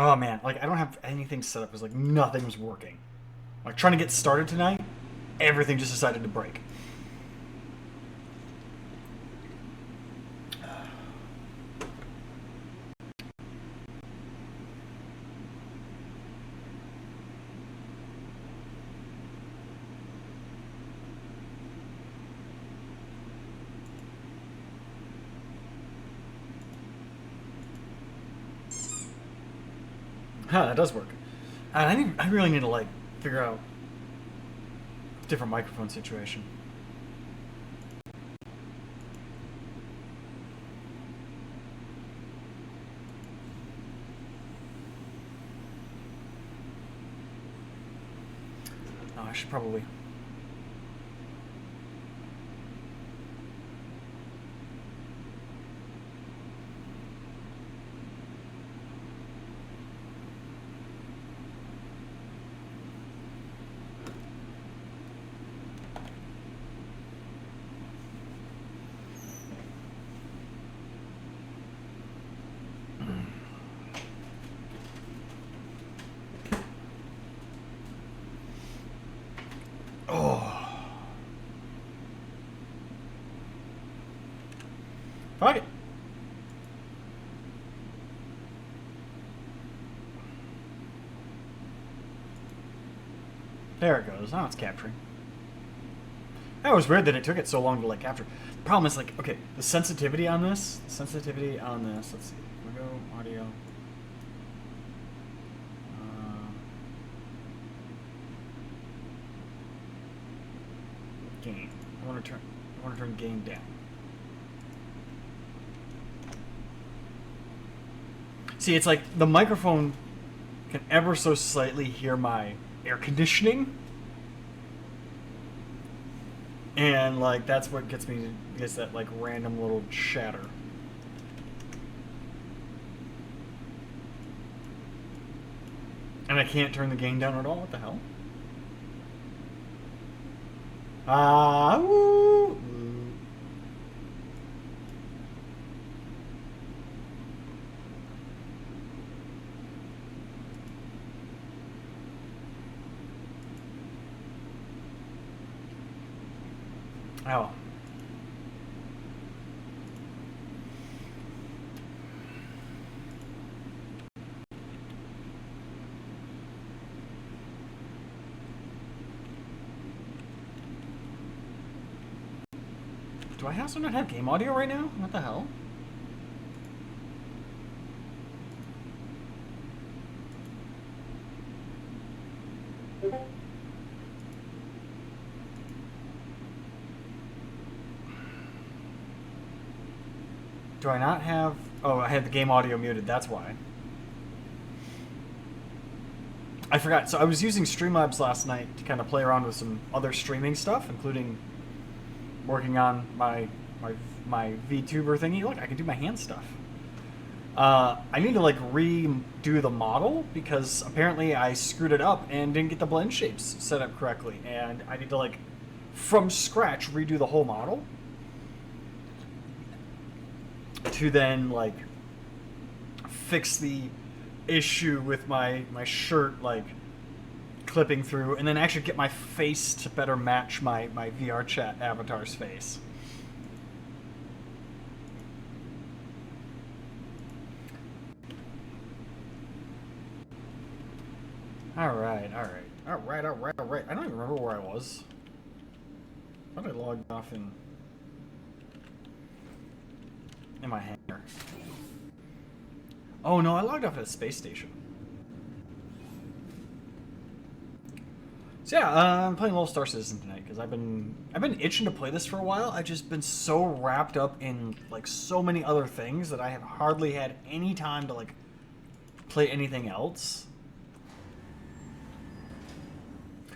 Oh man, like I don't have anything set up because like nothing was working. Like trying to get started tonight, everything just decided to break. Huh, that does work. I really need to like figure out a different microphone situation. Oh, I should probably. Oh, fuck it. There it goes. Now it's capturing. That was weird that it took it so long to like capture. The problem is like, okay, the sensitivity on this. Let's see. We go audio. Gain. I want to turn gain down. See, it's like the microphone can ever so slightly hear my air conditioning, and like that's what gets that like random little chatter. And I can't turn the gain down at all. What the hell? Ah, woo. Oh. Do I also not have game audio right now? What the hell? Do I not have... Oh, I had the game audio muted. That's why. I forgot. So I was using Streamlabs last night to kind of play around with some other streaming stuff, including working on my VTuber thingy. Look, I can do my hand stuff. I need to like redo the model because apparently I screwed it up and didn't get the blend shapes set up correctly, and I need to like from scratch redo the whole model to then like fix the issue with my shirt like clipping through, and then actually get my face to better match my VR chat avatar's face. All right. I don't even remember where I was. I thought I logged off in my hangar. Oh no, I logged off at a space station. So yeah, I'm playing a little Star Citizen tonight because I've been itching to play this for a while. I've just been so wrapped up in like so many other things that I have hardly had any time to like play anything else.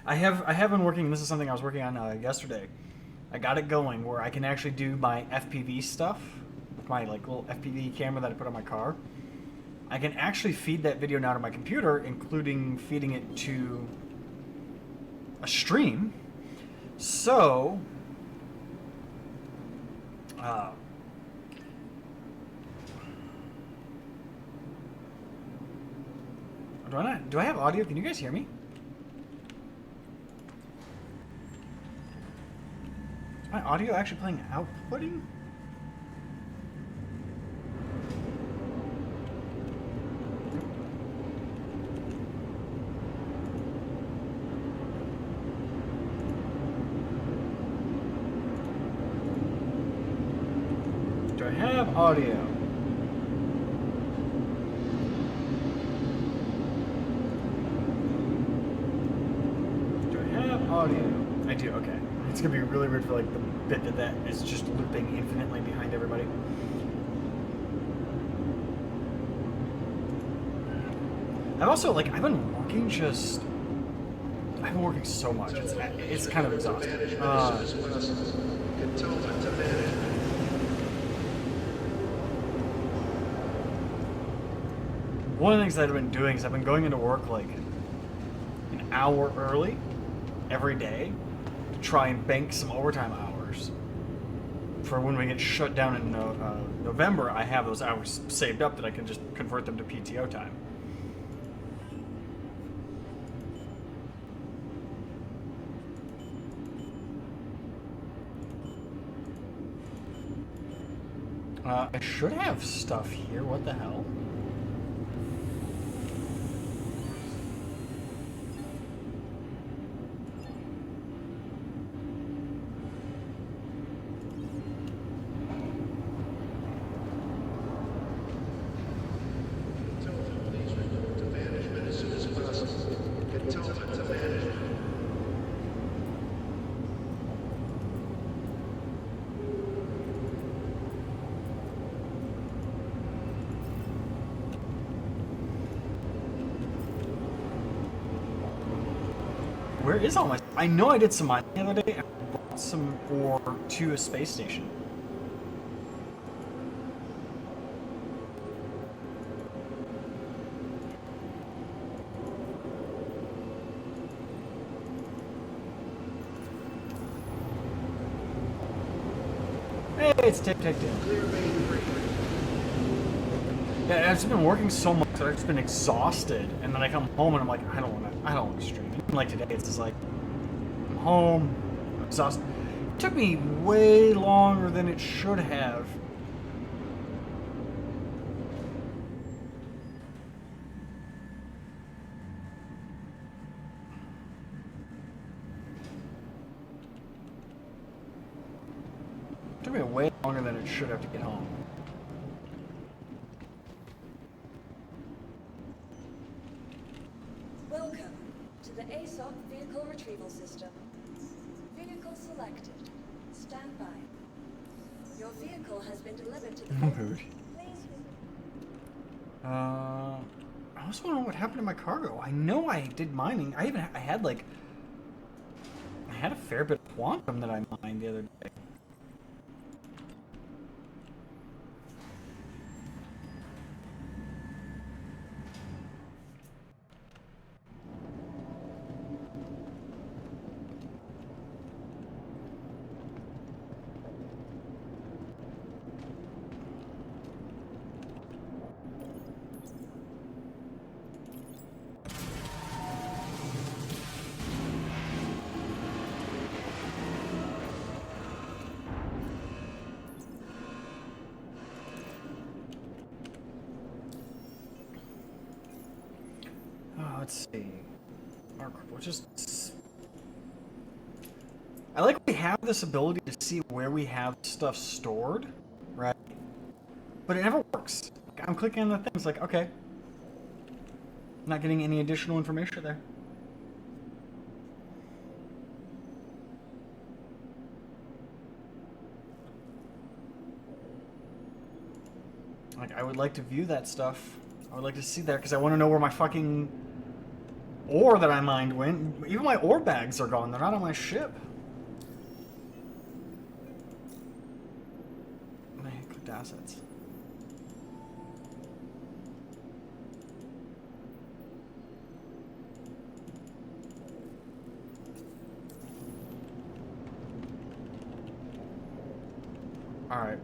I have been working. This is something I was working on yesterday. I got it going where I can actually do my FPV stuff with my like little FPV camera that I put on my car. I can actually feed that video now to my computer, including feeding it to a stream. So, uh, Do I not? Do I have audio? Can you guys hear me? Is my audio actually playing outputting? Do I have audio? Do I have audio? I do, okay. It's gonna be really weird for like the bit that is just looping infinitely behind everybody. I've also, like, I've been working so much. It's kind of exhausting. One of the things that I've been doing is I've been going into work like an hour early every day to try and bank some overtime hours for when we get shut down in November. I have those hours saved up that I can just convert them to PTO time. I should have stuff here. What the hell? Where is all my... I know I did some mining the other day. I brought some ore to a space station. Hey, it's Tic Tac Tail. Yeah, I've just been working so much that I've just been exhausted, and then I come home and I'm like, I don't want to stream. Even like today, it's just like, I'm home, I'm exhausted. It took me way longer than it should have. It took me way longer than it should have to get home. Welcome to the ASOP Vehicle Retrieval System. Vehicle selected. Stand by. Your vehicle has been delivered to the... Mood. Please. I also want to know what happened to my cargo. I know I did mining. I had a fair bit of quantum that I mined the other day. Let's see. We'll just... I like we have this ability to see where we have stuff stored, right? But it never works. I'm clicking on the things like, okay. Not getting any additional information there. Like, I would like to view that stuff. I would like to see that because I want to know where my fucking ore that I mined went. Even my ore bags are gone. They're not on my ship. I clicked assets. Alright.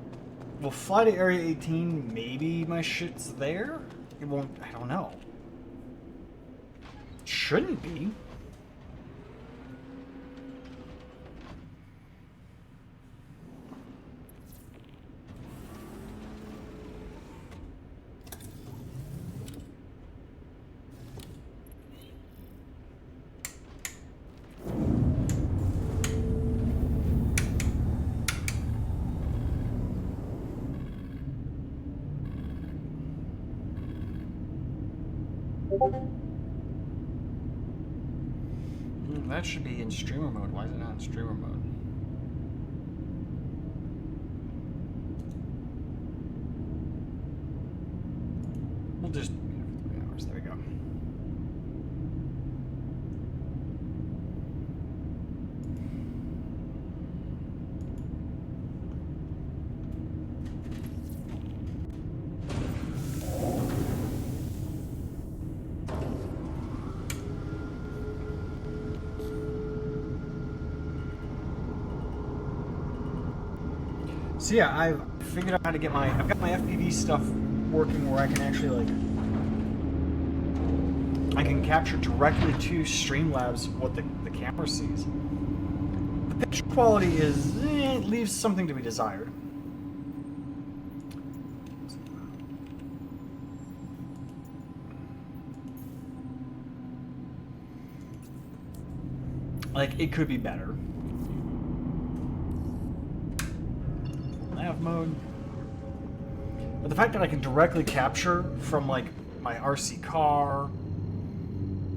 We'll fly to Area 18. Maybe my shit's there? It won't... I don't know. shouldn't be. That should be in streamer mode. Why is it not in streamer mode? We'll just 3 hours. There we go. So yeah, I've figured out how to get I've got my FPV stuff working where I can actually I can capture directly to Streamlabs what the camera sees. The picture quality it leaves something to be desired. Like, it could be better. Nav mode. But the fact that I can directly capture from like my RC car,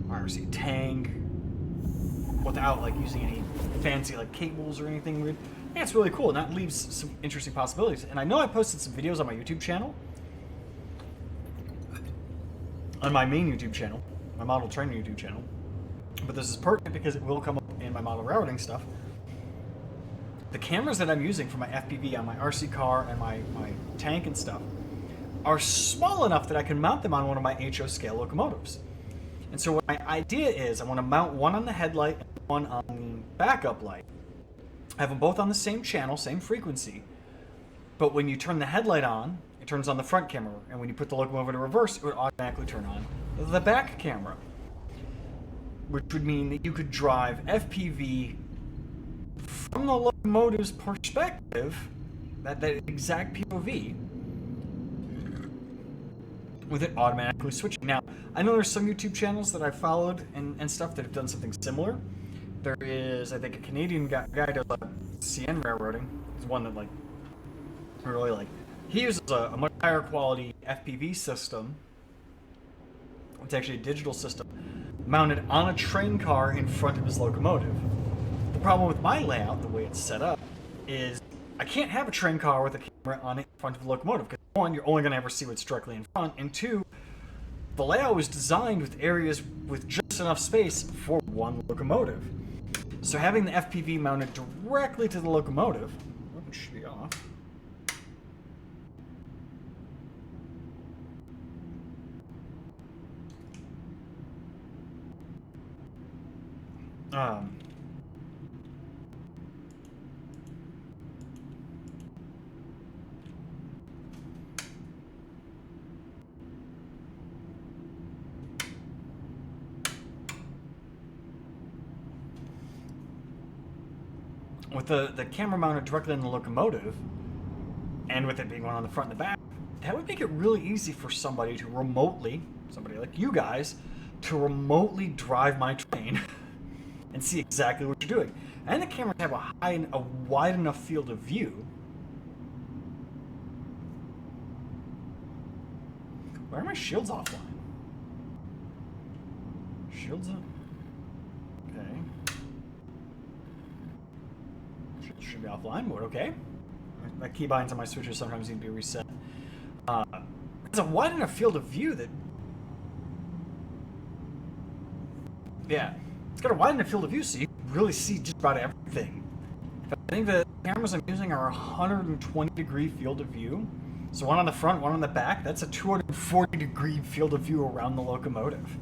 my RC tank, without like using any fancy like cables or anything weird, I think it's really cool, and that leaves some interesting possibilities. And I know I posted some videos on my YouTube channel, on my main YouTube channel, my model trainer YouTube channel, but this is pertinent because it will come up in my model routing stuff. The cameras that I'm using for my FPV on my RC car and my tank and stuff are small enough that I can mount them on one of my HO scale locomotives. And so what my idea is, I want to mount one on the headlight and one on the backup light. I have them both on the same channel, same frequency, but when you turn the headlight on, it turns on the front camera, and when you put the locomotive in reverse, it would automatically turn on the back camera, which would mean that you could drive FPV from the locomotive's perspective, that exact POV, with it automatically switching. Now, I know there's some YouTube channels that I've followed and stuff that have done something similar. There is, I think, a Canadian guy does CN railroading. He's one that really he uses a much higher quality FPV system. It's actually a digital system mounted on a train car in front of his locomotive. The problem with my layout, the way it's set up, is I can't have a train car with a camera on it in front of the locomotive, because one, you're only going to ever see what's directly in front, and two, the layout was designed with areas with just enough space for one locomotive. So having the FPV mounted directly to the locomotive, it should be off. With the camera mounted directly in the locomotive, and with it being one on the front and the back, that would make it really easy for somebody like you guys, to remotely drive my train and see exactly what you're doing. And the cameras have a wide enough field of view. Why are my shields offline? Shields up. Okay. Should be offline mode, okay. My keybinds on my switches sometimes need to be reset. It's a wide enough field of view that... Yeah, it's got a wide enough field of view so you can really see just about everything. I think the cameras I'm using are 120 degree field of view. So one on the front, one on the back, that's a 240 degree field of view around the locomotive.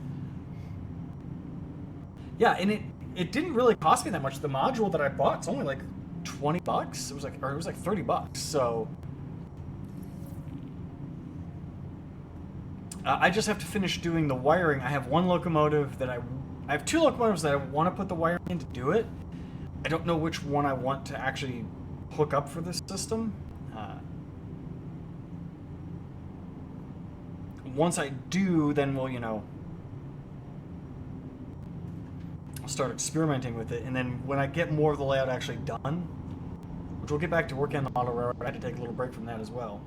Yeah, and it didn't really cost me that much. The module that I bought, it's only like $20. It was like $30. So I just have to finish doing the wiring. I have one locomotive that I I have two locomotives that I want to put the wiring in to do it. I don't know which one I want to actually hook up for this system. Once I do, then we'll, I'll start experimenting with it. And then when I get more of the layout actually done, which we'll get back to working on the model railroad, I had to take a little break from that as well.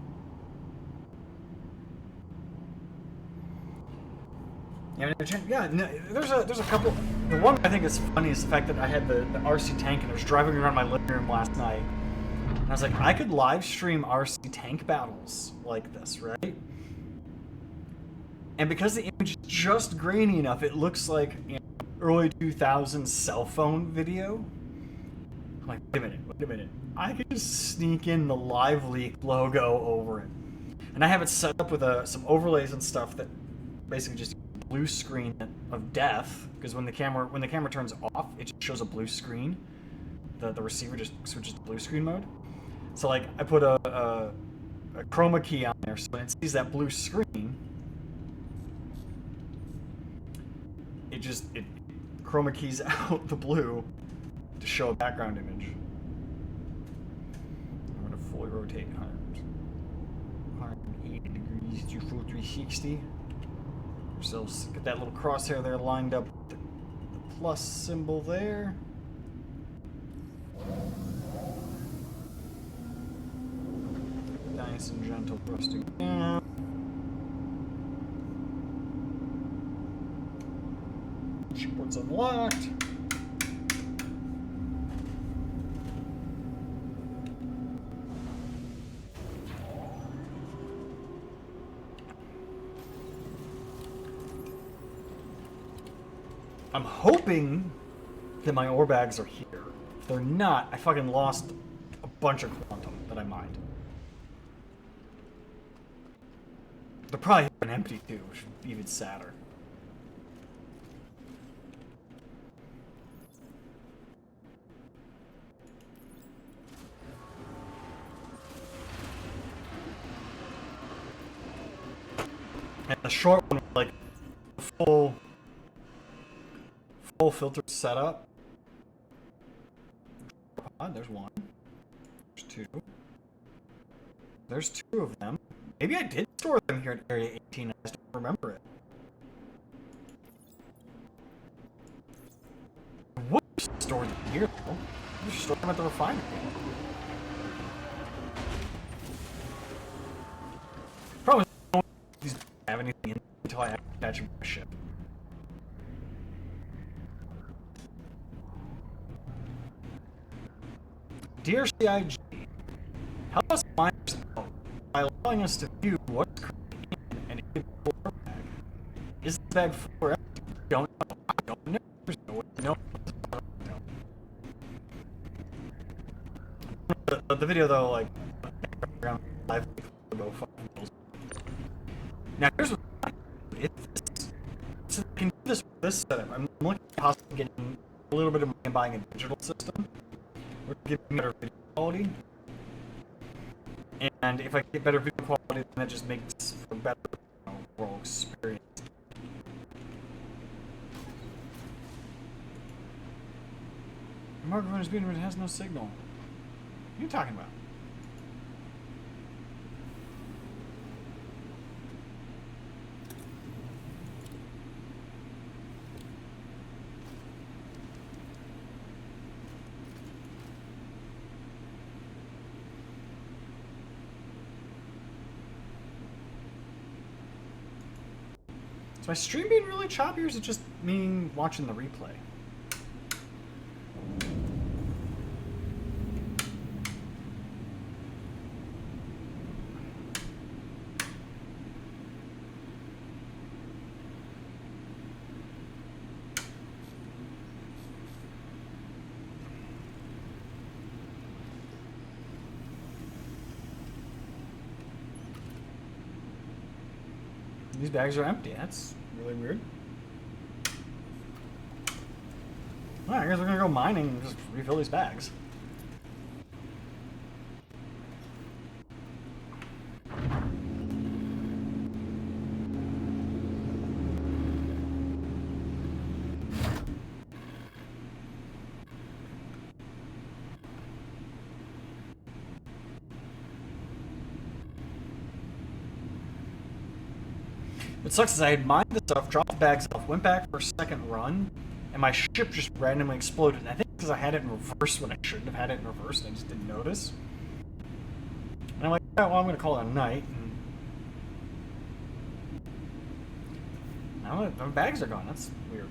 Yeah, there's a couple. The one I think is funny is the fact that I had the RC tank and I was driving around my living room last night. And I was like, I could live stream RC tank battles like this, right? And because the image is just grainy enough, it looks like early 2000s cell phone video. I'm like, wait a minute. I could just sneak in the Live Leak logo over it. And I have it set up with some overlays and stuff that basically just blue screen of death, because when the camera turns off, it just shows a blue screen. The receiver just switches to blue screen mode. So like I put a chroma key on there, so when it sees that blue screen, it chroma keys out the blue to show a background image. I'm gonna fully rotate 180 degrees to full 360. So get that little crosshair there lined up with the plus symbol there. Nice and gentle thrusting down. Shipboard's unlocked. I'm hoping that my ore bags are here. If they're not, I fucking lost a bunch of quantum that I mined. They're probably empty too, which would be even sadder. And the short one, like full filter setup. There's one. There's two. There's two of them. Maybe I did store them here in Area 18. I just don't remember it. I would have stored them here, though. I should store them at the refinery. Probably don't have anything in until I attach them to my ship. Dear CIG, help us miners out by allowing us to view what's currently in an individual ore bag. Is the bag full or empty? Don't know. I don't know. There's no way to know. The video though, like, around live logo fucking knows. Now here's what so I can do this with this setup. I'm looking at possibly getting a little bit of money and buying a digital system. We're getting better video quality, and if I get better video quality, then that just makes for a better overall experience. The microphone is being, but it has no signal. What are you talking about? Is my stream being really choppy, or is it just me watching the replay? These bags are empty. That's really weird. Alright, I guess we're gonna go mining and just refill these bags. What sucks is I had mined the stuff, dropped the bags off, went back for a second run, and my ship just randomly exploded. And I think because I had it in reverse when I shouldn't have had it in reverse, and I just didn't notice. And I'm like, oh, well, I'm going to call it a night. And now the bags are gone. That's weird.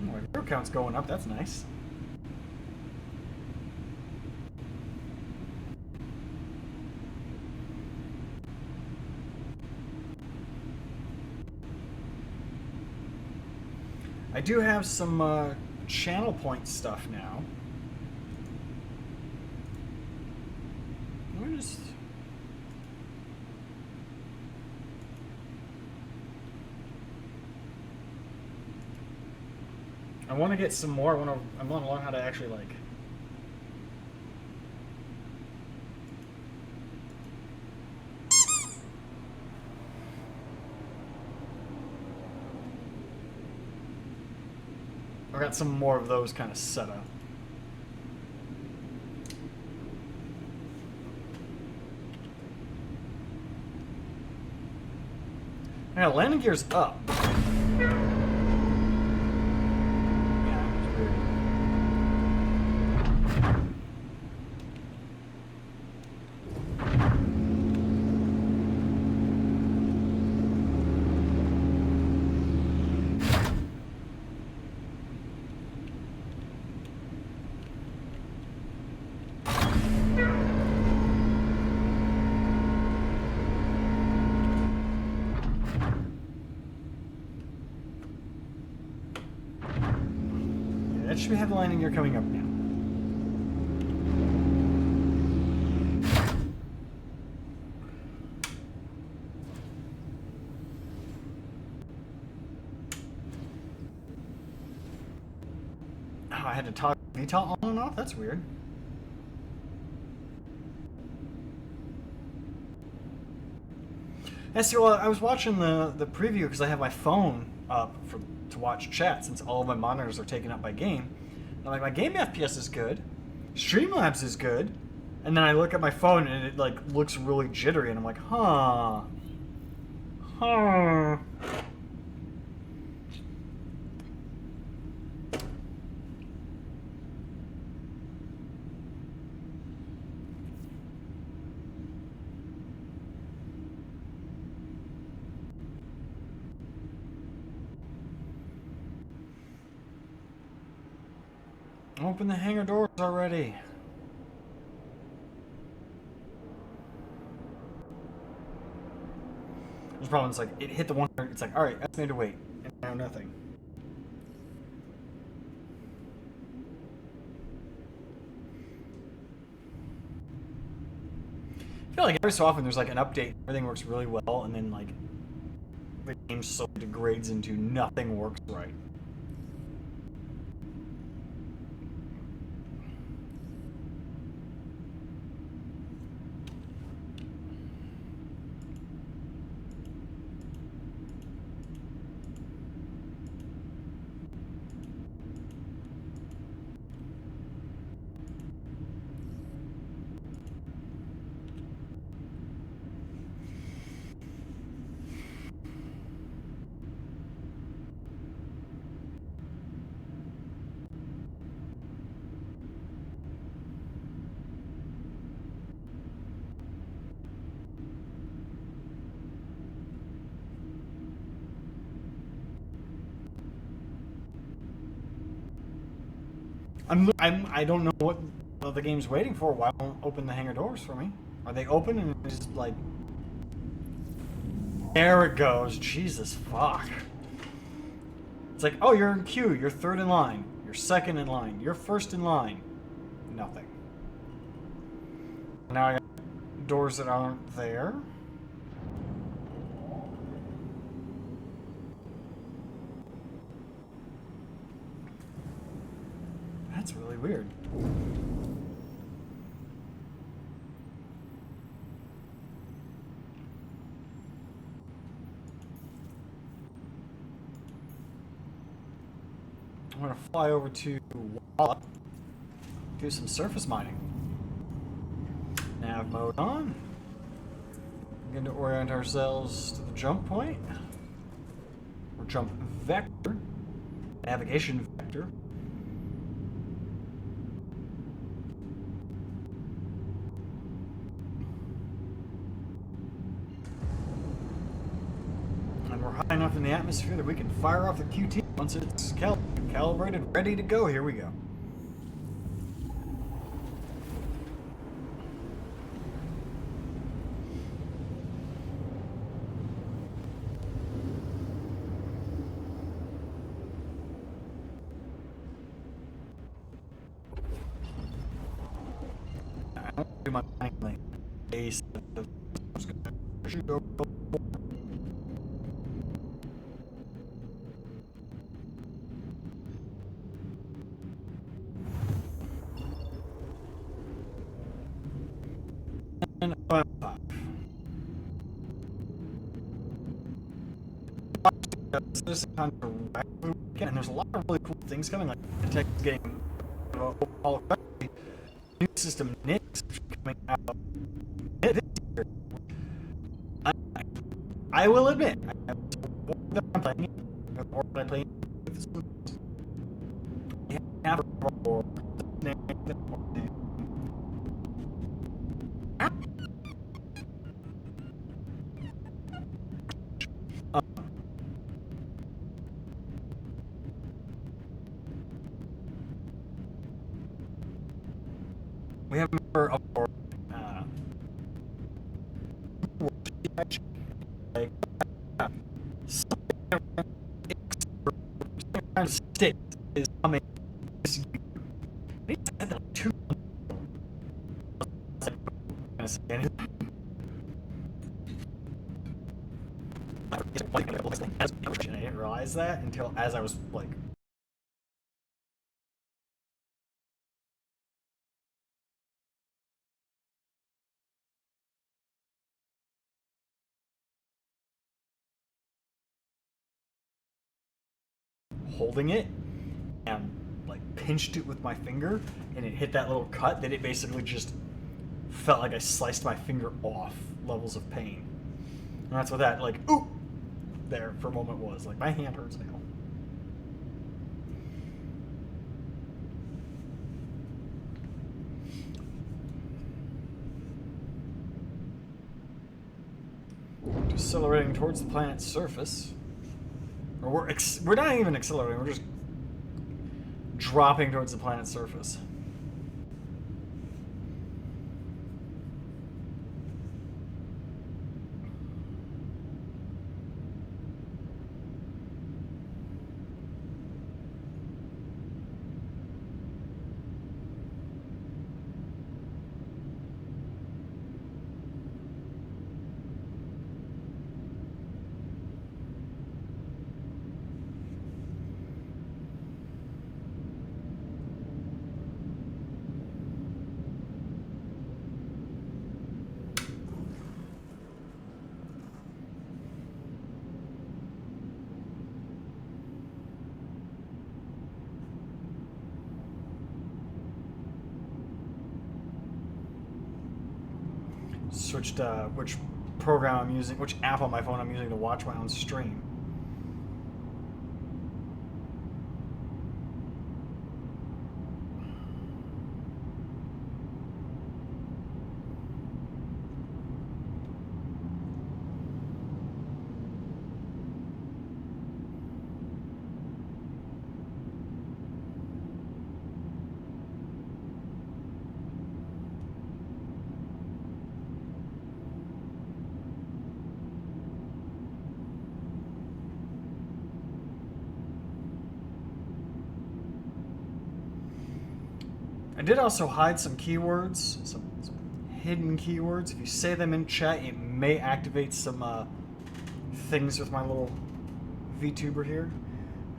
My hero count's going up. That's nice. I do have some channel point stuff now. We're just... I want to get some more. I want to learn how to actually like... I got some more of those kind of set up. Yeah, landing gear's up. That should have the landing gear coming up now. Oh, I had to toggle VTOL on and off? That's weird. And so I was watching the preview because I have my phone up to watch chat since all of my monitors are taken up by game. And I'm like, my game FPS is good, Streamlabs is good, and then I look at my phone and it like looks really jittery, and I'm like, huh. Open the hangar doors already. There's problems like it hit the one. It's like, all right, estimated weight, and now nothing. I feel like every so often there's like an update, everything works really well, and then like the game slowly degrades into nothing works right. I don't know what the game's waiting for. Why won't open the hangar doors for me? Are they open and just like... There it goes. Jesus fuck. It's like, oh, you're in queue. You're third in line. You're second in line. You're first in line. Nothing. Now I got doors that aren't there. That's really weird. I'm gonna fly over to Walla, do some surface mining. Map mode on. Begin to orient ourselves to the jump point. Or jump vector. Navigation vector. And we're high enough in the atmosphere that we can fire off the QT once it's calibrated, ready to go. Here we go. I don't do my planning base. I'm just gonna shoot over. And I'm 5. This is kind of and there's a lot of really cool things coming, like the tech game, all new system Nix coming out this year. I will admit, I'm playing it, or I play with this one. We have a number of like stick is coming this year. It's like 2 I didn't realize that until as I was like holding it and like pinched it with my finger and it hit that little cut that it basically just felt like I sliced my finger off. Levels of pain. And that's what that like ooh there for a moment was. Like my hand hurts now. Decelerating towards the planet's surface. Or we're not even accelerating, we're just dropping towards the planet's surface. Switched which program I'm using, which app on my phone I'm using to watch my own stream. I did also hide some keywords, some hidden keywords. If you say them in chat, it may activate some things with my little VTuber here.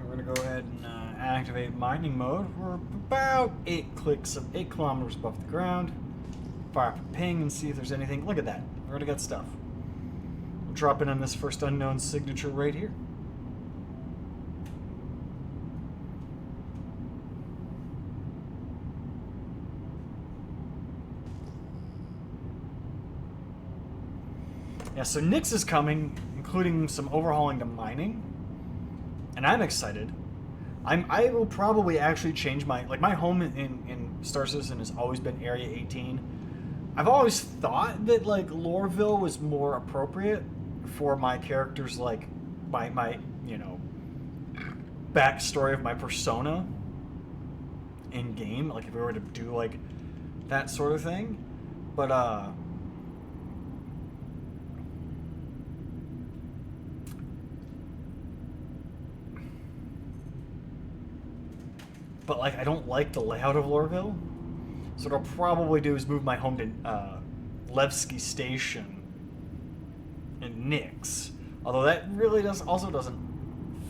We're gonna go ahead and activate mining mode. We're about 8 kilometers above the ground. Fire up a ping and see if there's anything. Look at that. We already got stuff. We'll drop in on this first unknown signature right here. Yeah, so Nyx is coming, including some overhauling to mining, and I'm excited. I will probably actually change my home in Star Citizen has always been Area 18. I've always thought that like Lorville was more appropriate for my characters, like my backstory of my persona in game. Like if we were to do like that sort of thing, but like I don't like the layout of Lorville. So what I'll probably do is move my home to Levski Station in Nyx. Although that really doesn't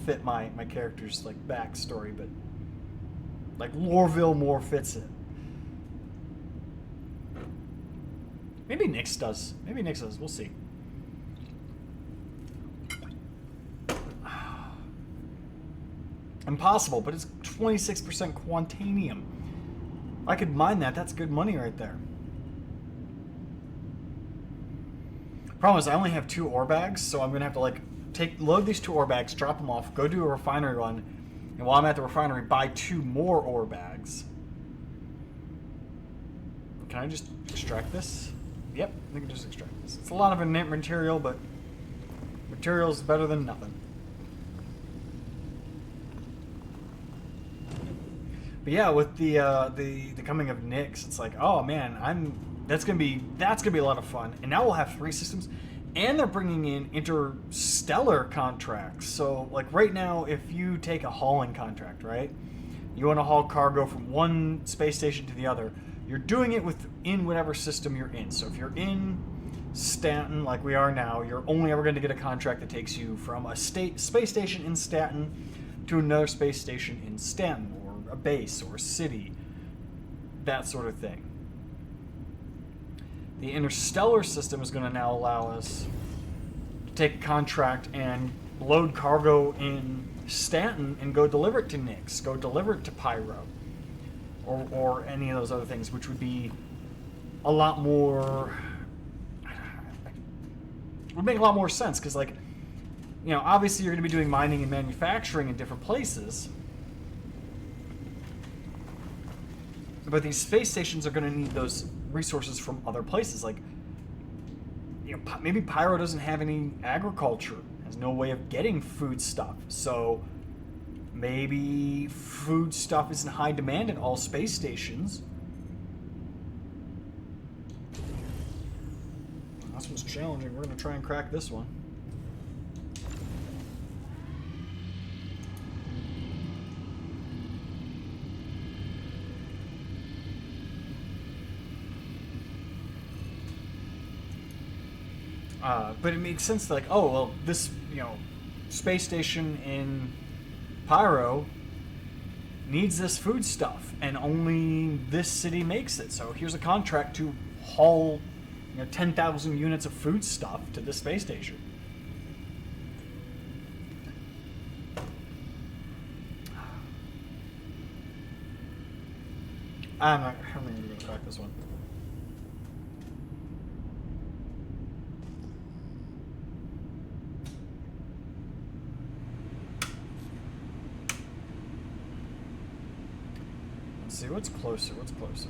fit my character's like backstory, but like Lorville more fits it. Maybe Nyx does. Maybe Nyx does. We'll see. Impossible, but it's 26% Quantanium. I could mine that. That's good money right there. Problem is, I only have 2 ore bags, so I'm gonna have to like load these 2 ore bags, drop them off, go do a refinery run, and while I'm at the refinery, buy 2 more ore bags. Can I just extract this? Yep, I can just extract this. It's a lot of innate material, but material is better than nothing. But yeah, with the coming of Nyx, it's like, oh man, that's gonna be a lot of fun. And now we'll have 3 systems, and they're bringing in interstellar contracts. So like right now, if you take a hauling contract, right, you want to haul cargo from one space station to the other, you're doing it within whatever system you're in. So if you're in Stanton, like we are now, you're only ever going to get a contract that takes you from a space station in Stanton to another space station in Stanton, a base or a city, that sort of thing. The interstellar system is going to now allow us to take a contract and load cargo in Stanton and go deliver it to Nyx, go deliver it to Pyro, or any of those other things, which would be a lot more, would make a lot more sense, because like, you know, obviously you're going to be doing mining and manufacturing in different places, but these space stations are going to need those resources from other places. Like, you know, maybe Pyro doesn't have any agriculture, has no way of getting food stuff. So maybe food stuff is in high demand at all space stations. This one's challenging. We're going to try and crack this one. But it makes sense, like, oh, well, this, you know, space station in Pyro needs this food stuff, and only this city makes it. So here's a contract to haul, you know, 10,000 units of food stuff to this space station. I'm not going to crack this one. See what's closer. What's closer?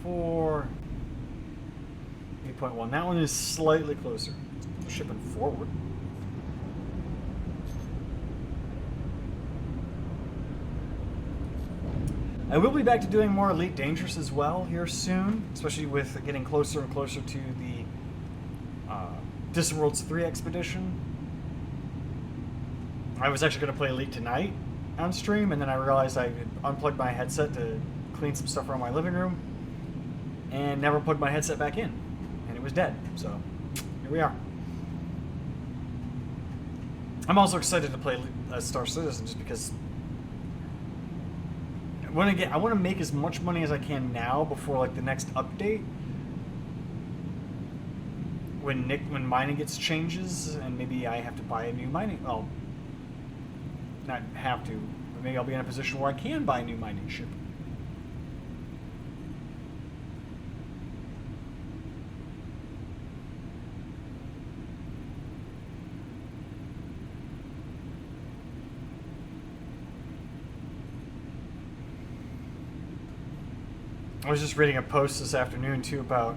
.4, 8.1. That one is slightly closer. Shipping forward. I will be back to doing more Elite Dangerous as well here soon, especially with getting closer and closer to the Distant Worlds 3 expedition. I was actually going to play Elite tonight on stream, and then I realized I had unplugged my headset to clean some stuff around my living room, and never plugged my headset back in, and it was dead. So here we are. I'm also excited to play Star Citizen just because I want to make as much money as I can now before like the next update, when mining gets changes, and maybe I have to buy a new mining. Well, not have to, but maybe I'll be in a position where I can buy a new mining ship. I was just reading a post this afternoon too about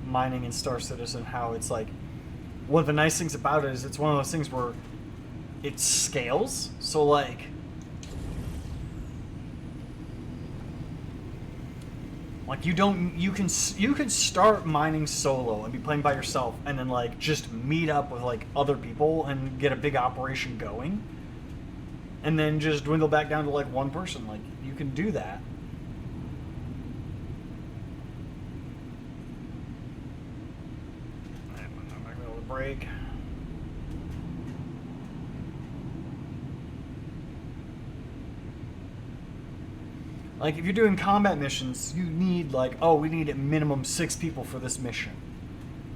mining in Star Citizen, how it's like one of the nice things about it is it's one of those things where it scales. So like you can start mining solo and be playing by yourself, and then like just meet up with like other people and get a big operation going, and then just dwindle back down to like one person. Like you can do that. Break. Like if you're doing combat missions, you need like, oh, we need at minimum 6 people for this mission,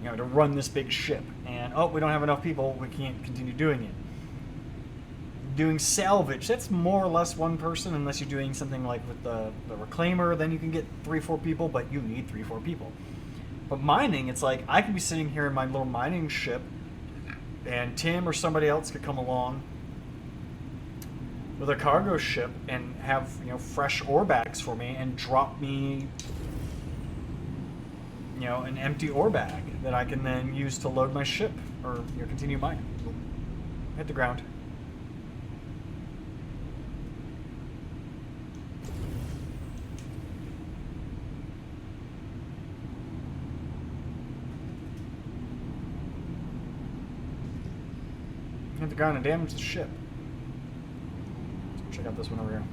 you know, to run this big ship, and oh, we don't have enough people, we can't continue doing it. Doing salvage, that's more or less one person, unless you're doing something like with the reclaimer, then you can get 3-4 people, but you need 3-4 people. But mining, it's like I could be sitting here in my little mining ship, and Tim or somebody else could come along with a cargo ship and have, you know, fresh ore bags for me and drop me, you know, an empty ore bag that I can then use to load my ship or, you know, continue mining. Hit the ground. Hit the ground and damage the ship. Let's check out this one over here.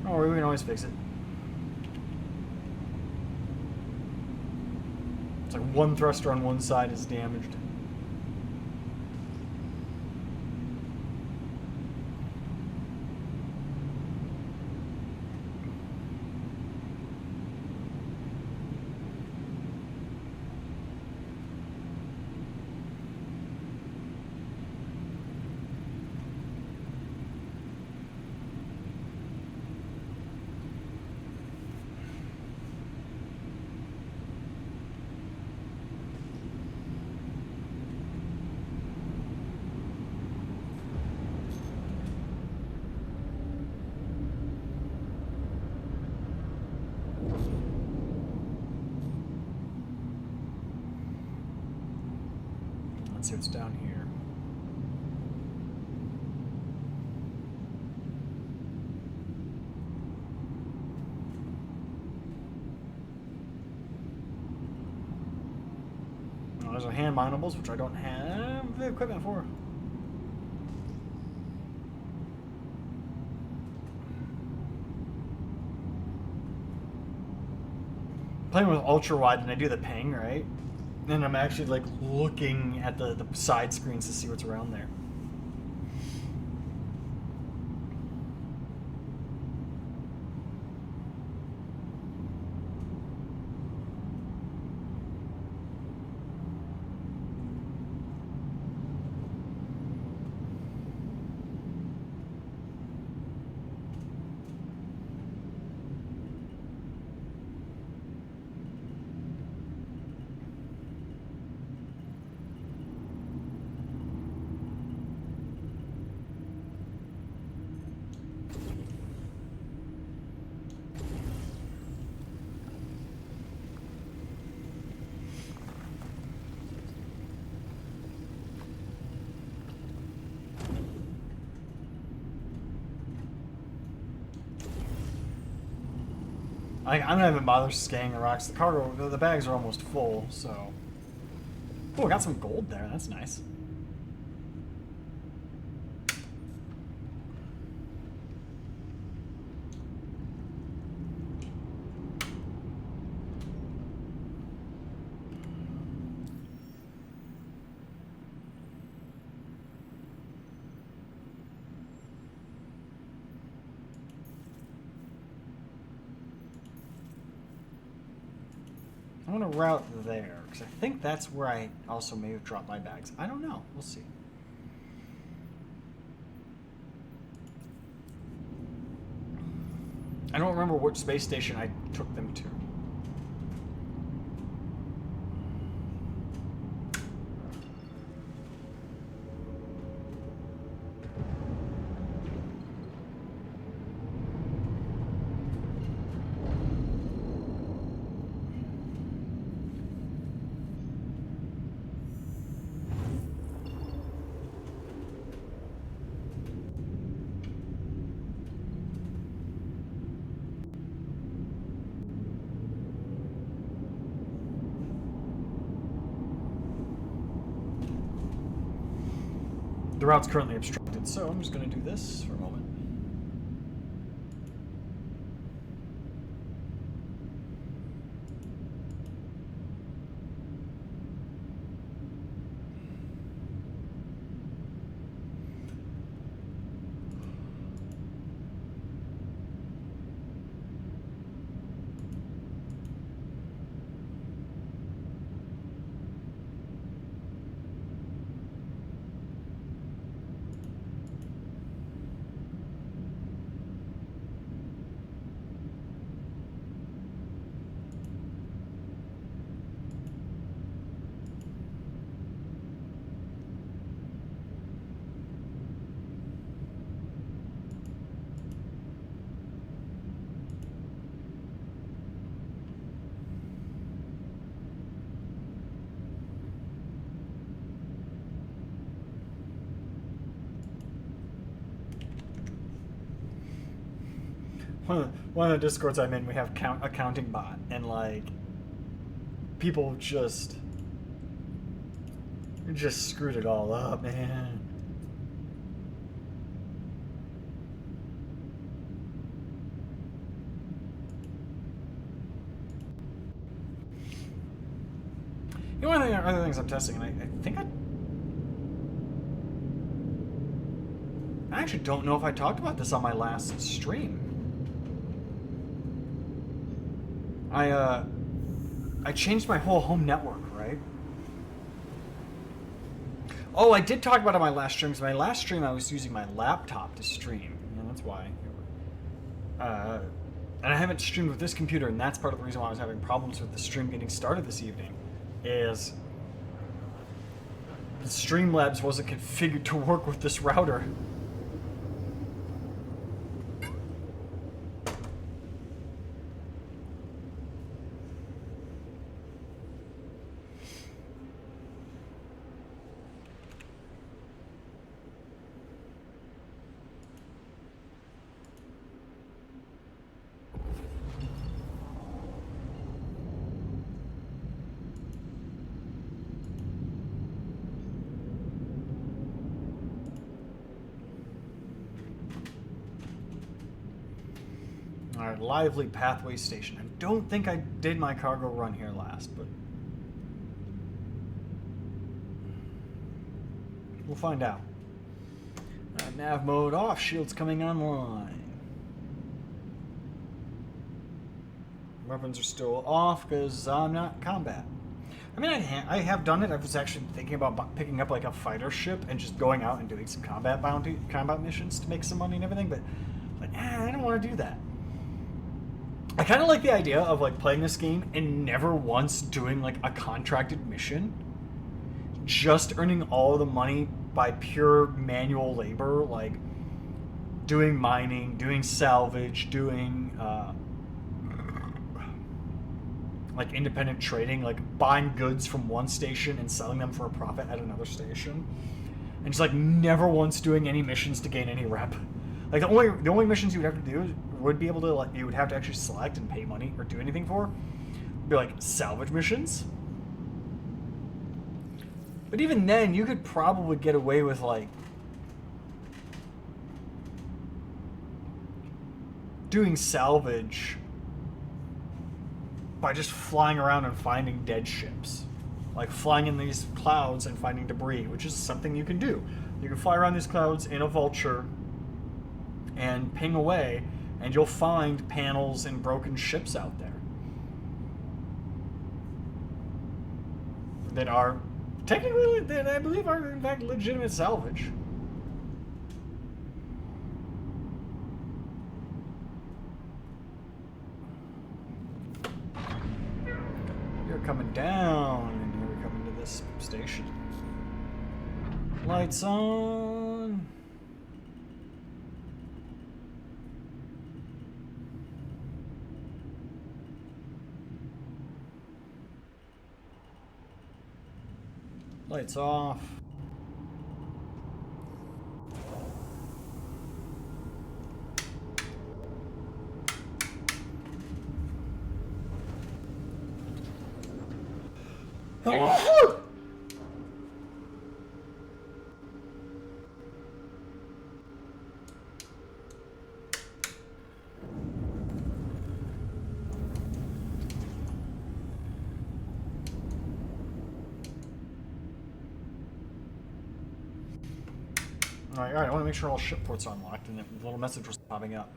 Oh, we can always fix it. It's like one thruster on one side is damaged. Let's see what's down here. Oh, there's a hand minables, which I don't have the equipment for. Playing with ultra wide, and I do the ping, right? And I'm actually like looking at the side screens to see what's around there. I'm not even bothered scanning the rocks. The cargo, the bags are almost full, so. Oh, I got some gold there. That's nice. I'm gonna route there, because I think that's where I also may have dropped my bags. I don't know. We'll see. I don't remember which space station I took them to. The route's currently obstructed, so I'm just going to do this for a moment. One of the discords I'm in, we have a counting bot, and like people just screwed it all up, man. You know, one of the other things I'm testing, and I think I actually don't know if I talked about this on my last stream. I changed my whole home network, right? Oh, I did talk about it on my last stream, because my last stream I was using my laptop to stream, and that's why. And I haven't streamed with this computer, and that's part of the reason why I was having problems with the stream getting started this evening, is the Streamlabs wasn't configured to work with this router. Alright, Lively Pathway Station. I don't think I did my cargo run here last, but we'll find out. Nav mode off, shields coming online. Weapons are still off because I'm not in combat. I mean, I have done it. I was actually thinking about picking up like a fighter ship and just going out and doing some combat missions to make some money and everything, but I don't want to do that. I kind of like the idea of like playing this game and never once doing like a contracted mission, just earning all the money by pure manual labor, like doing mining, doing salvage, doing like independent trading, like buying goods from one station and selling them for a profit at another station, and just like never once doing any missions to gain any rep. Like the only missions you would have to do would be able to like you would have to actually select and pay money or do anything for, would be like salvage missions. But even then, you could probably get away with like doing salvage by just flying around and finding dead ships, like flying in these clouds and finding debris, which is something you can do. You can fly around these clouds in a vulture and ping away, and you'll find panels and broken ships out there that are technically, that I believe are in fact legitimate salvage. coming down, and here we come into this station. Lights on. Lights off. Alright, I want to make sure all ship ports are unlocked, and the little message was popping up.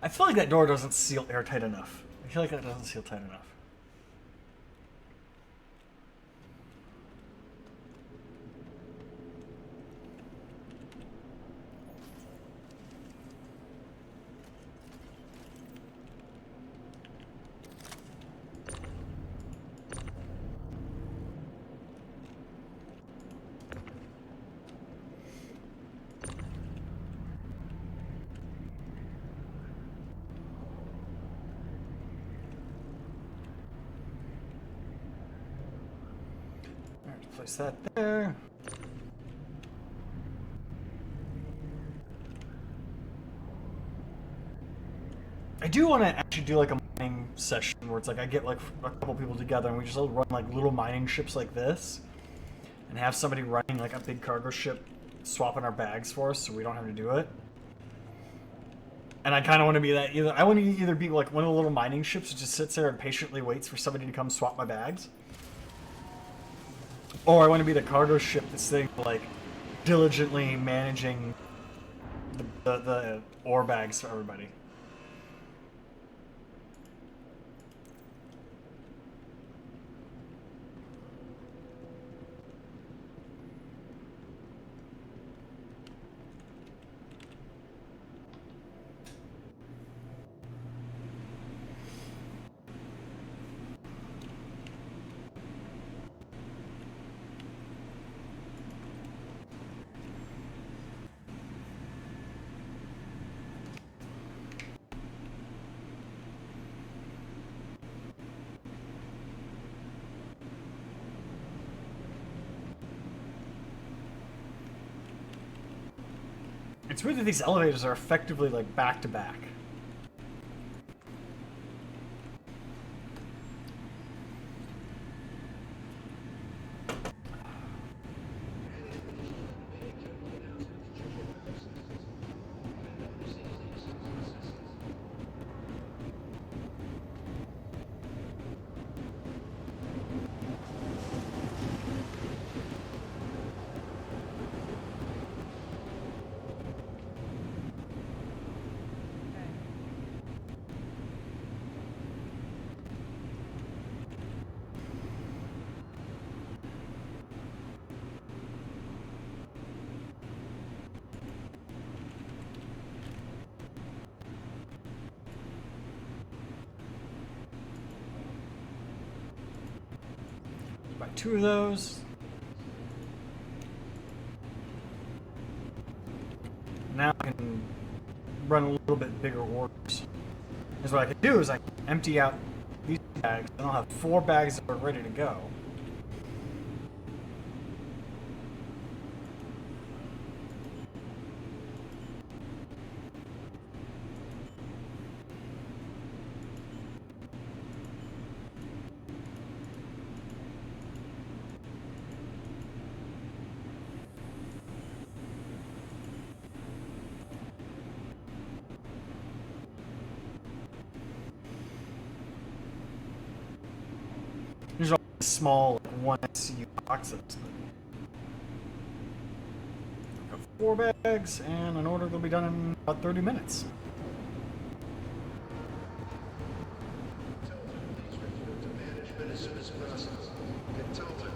I feel like that door doesn't seal airtight enough. I feel like that doesn't seal tight enough. Place that there. I do want to actually do like a mining session where it's like I get like a couple people together and we just all run like little mining ships like this and have somebody running like a big cargo ship swapping our bags for us so we don't have to do it. And I kind of want to be that either. I want to either be like one of the little mining ships that just sits there and patiently waits for somebody to come swap my bags. Or I want to be the cargo ship that's sitting like diligently managing the ore bags for everybody. It's weird that these elevators are effectively like back to back. Buy 2 of those. Now I can run a little bit bigger orders. Because what I can do is I can empty out these bags, and I'll have 4 bags that are ready to go. These are all small, like, 1 SCU boxes. Got 4 bags, and an order will be done in about 30 minutes. Intelligent, please report to management as soon as possible. Intelligent.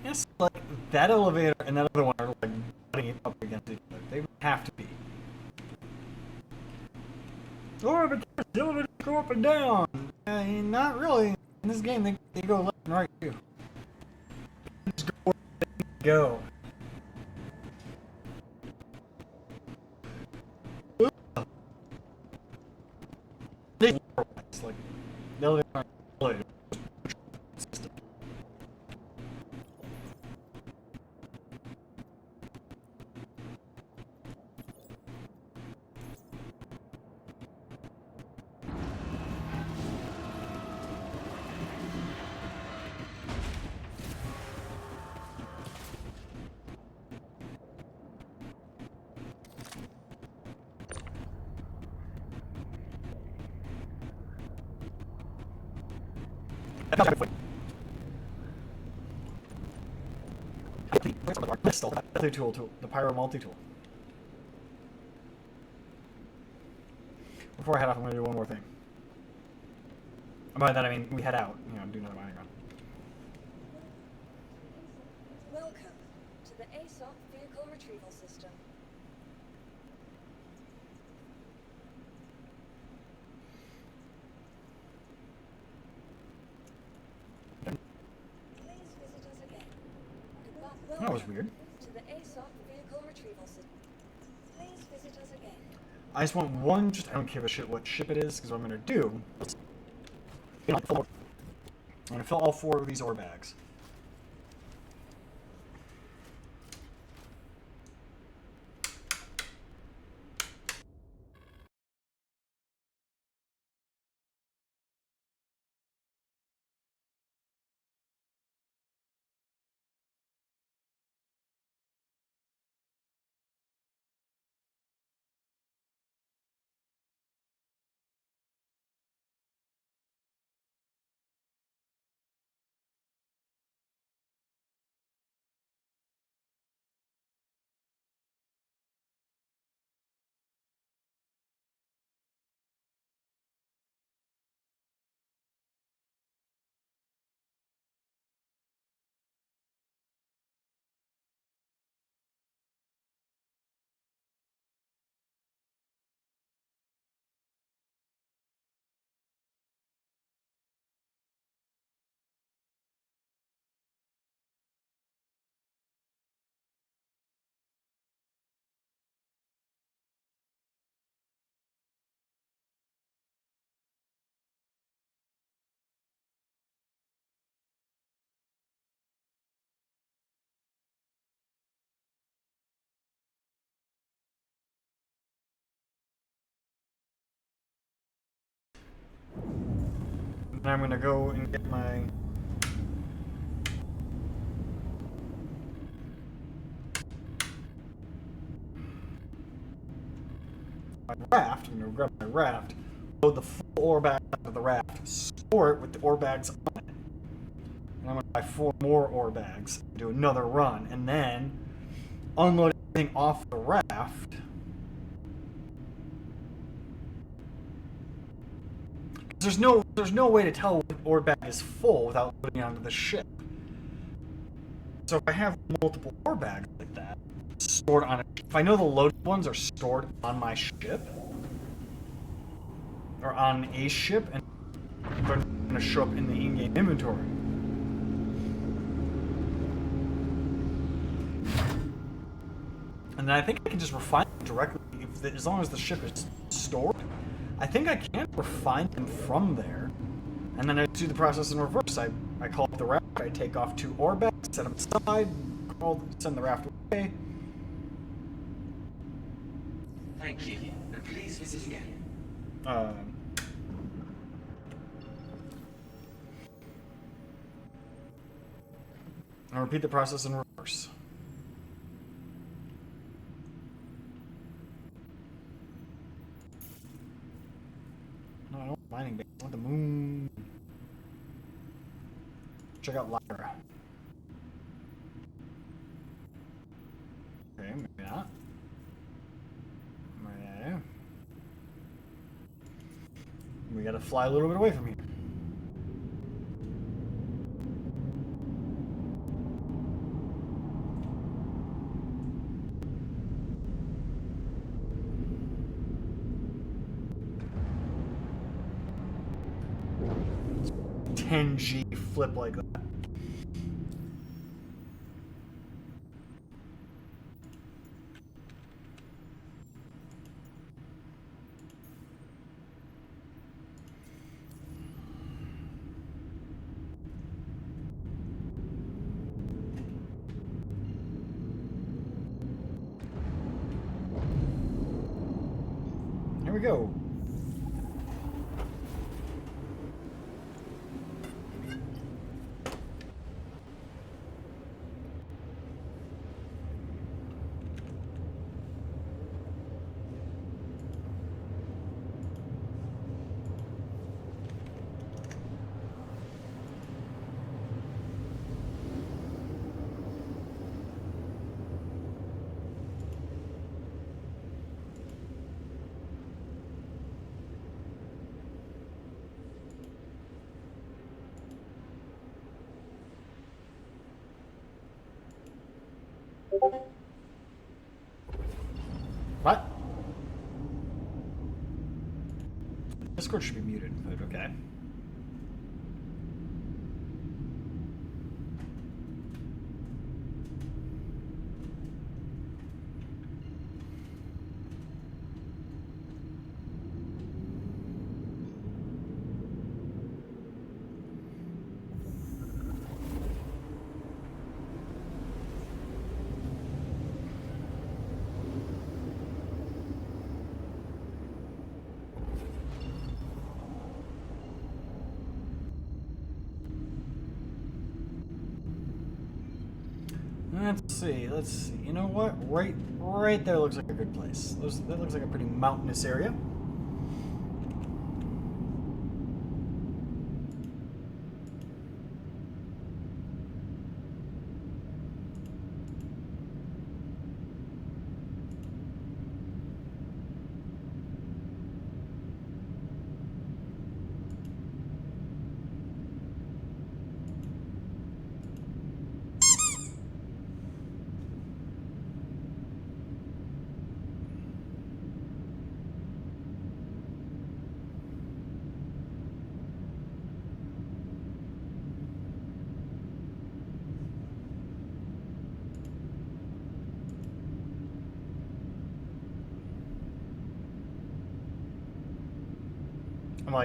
Yes, like that elevator and that other one are like butting up against each other. They would have to be. Oh, but the elevators go up and down. Not really. In this game, they go left and right too. Just go. Go. It's like the elevator. System. Pistol, multi-tool, the pyro multi-tool. Before I head off, I'm going to do one more thing. And by that I mean we head out. You know, do another mining run. Welcome to the ASOP Vehicle Retrieval System. Please visit us again. That was weird. To the ASOP Vehicle Retrieval System. Please visit us again. I just want one. I don't give a shit what ship it is, because what I'm going to do. I'm going to fill all 4 of these ore bags. And I'm going to go and get my raft. I'm going to grab my raft, load the full ore bag onto the raft, store it with the ore bags on it. And I'm going to buy 4 more ore bags, do another run, and then unload everything off the raft. There's no way to tell when ore bag is full without putting it onto the ship. So if I have multiple ore bags like that stored on it, if I know the loaded ones are stored on my ship or on a ship, and they're going to show up in the in-game inventory. And then I think I can just refine them directly as long as the ship is stored. I think I can refine them from there. And then I do the process in reverse. I call up the raft, I take off 2 ore bags, set them aside, send the raft away. Thank you, and please visit again. And repeat the process in reverse. No, I don't want mining base. I want the moon. Check out Lyra. Okay, maybe not. Okay. We gotta fly a little bit away from here. It's 10G flip like that. Here we go. What? Discord should be muted, but okay. Let's see. Let's see. You know what? Right there looks like a good place. That looks like a pretty mountainous area.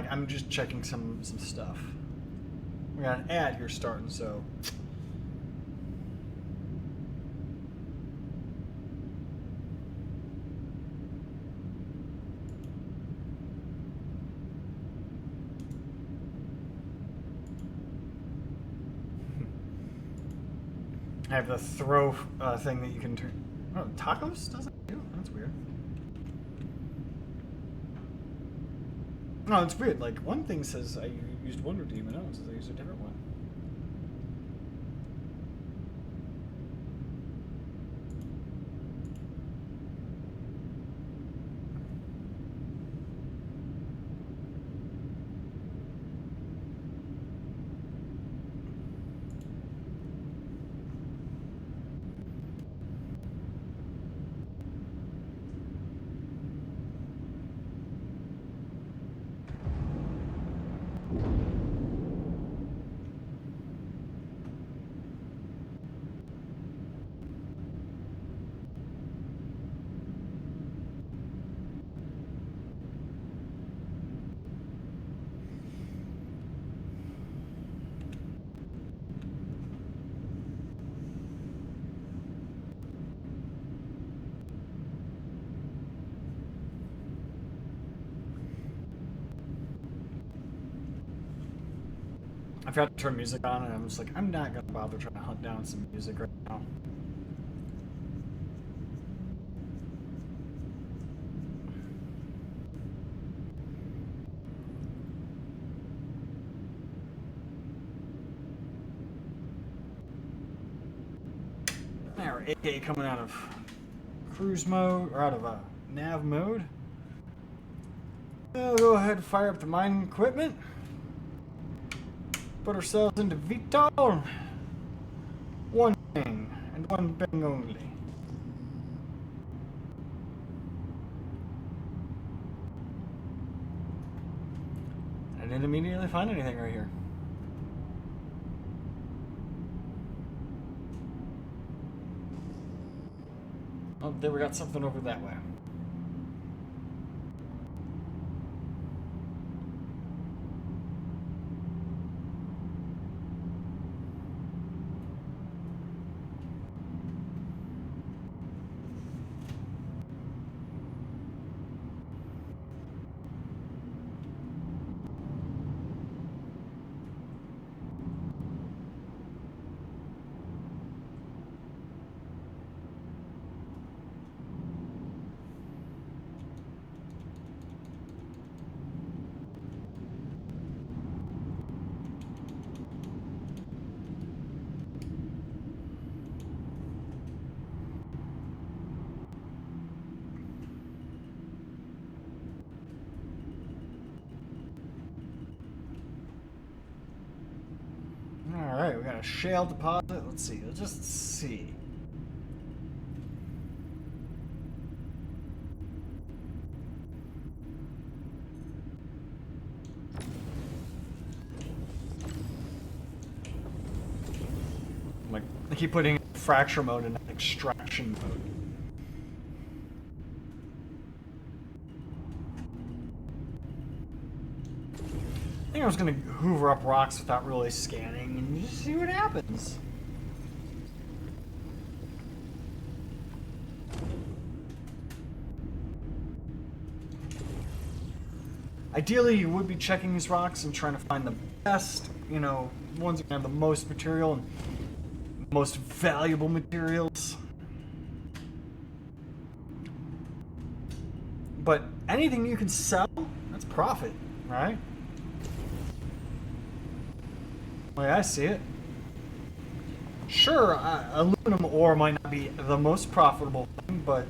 I'm just checking some stuff. We got an ad here starting, so. I have the throw thing that you can turn. Oh, tacos doesn't do? That's weird. No, it's weird. Like, one thing says I used one redeem, and another one says I used a different one. I forgot to turn music on, and I'm just like, I'm not gonna bother trying to hunt down some music right now. Our AK coming out of cruise mode, or out of nav mode. We'll go ahead and fire up the mining equipment. Put ourselves into VTOL. One thing, and one thing only. I didn't immediately find anything right here. Oh, there we got something over that way. Alright, we got a shale deposit. Let's see. Let's just see. Like, I keep putting fracture mode in extraction mode. I think I was gonna hoover up rocks without really scanning and just see what happens. Ideally, you would be checking these rocks and trying to find the best, you know, ones that have the most material and most valuable materials. But anything you can sell, that's profit, right? The way I see it. Sure, aluminum ore might not be the most profitable thing, but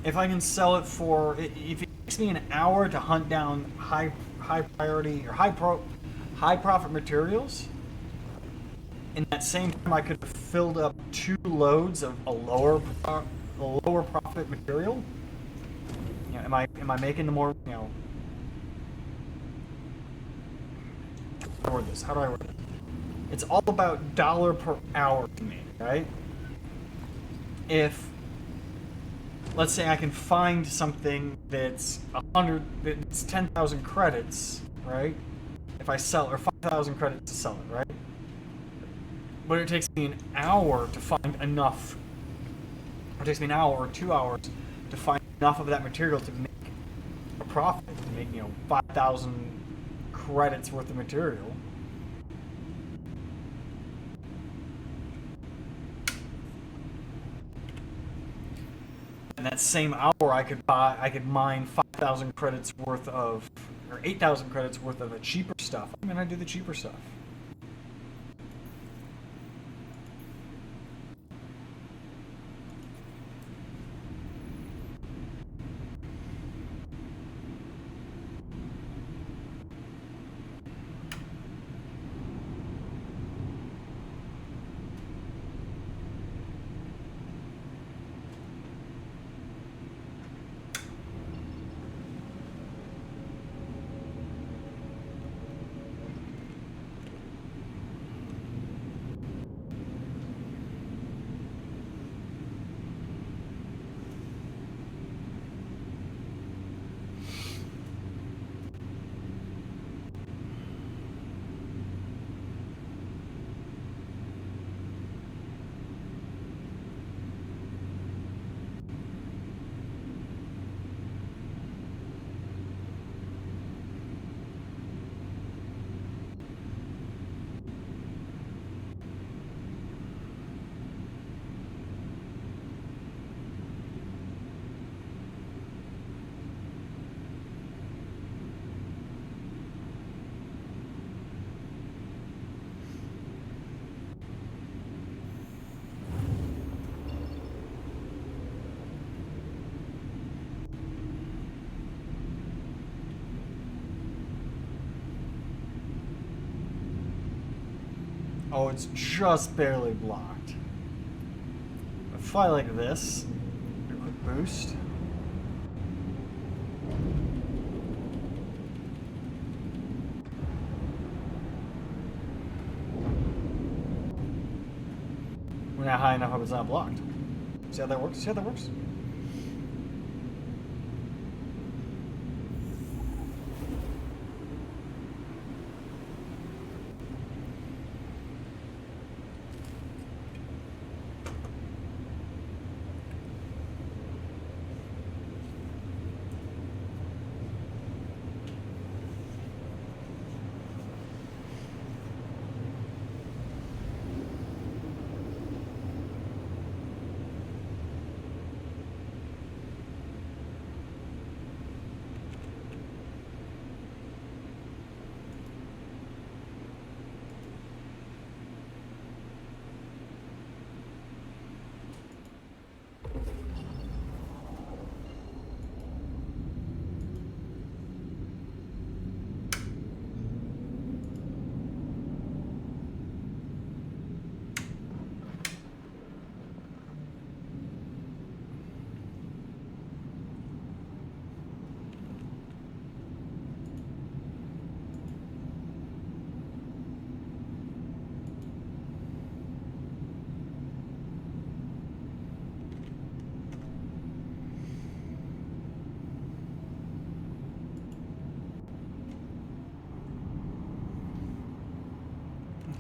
if I can sell it for, if it takes me an hour to hunt down high priority or high profit materials, in that same time I could have filled up 2 loads of a lower profit material. You know, am I making the more, you know? How do I word this? How do I word it? It's all about dollar per hour to me, right? If, let's say I can find something that's 10,000 credits, right? If I sell, or 5,000 credits to sell it, right? But it takes me an hour to find enough. It takes me an hour or 2 hours to find enough of that material to make a profit, to make, you know, 5,000 credits worth of material. And that same hour, I could mine 5,000 credits worth of, or 8,000 credits worth of the cheaper stuff. I'm gonna do the cheaper stuff. Oh, it's just barely blocked. If I fly like this, a quick boost. We're not high enough up, it's not blocked. See how that works? See how that works?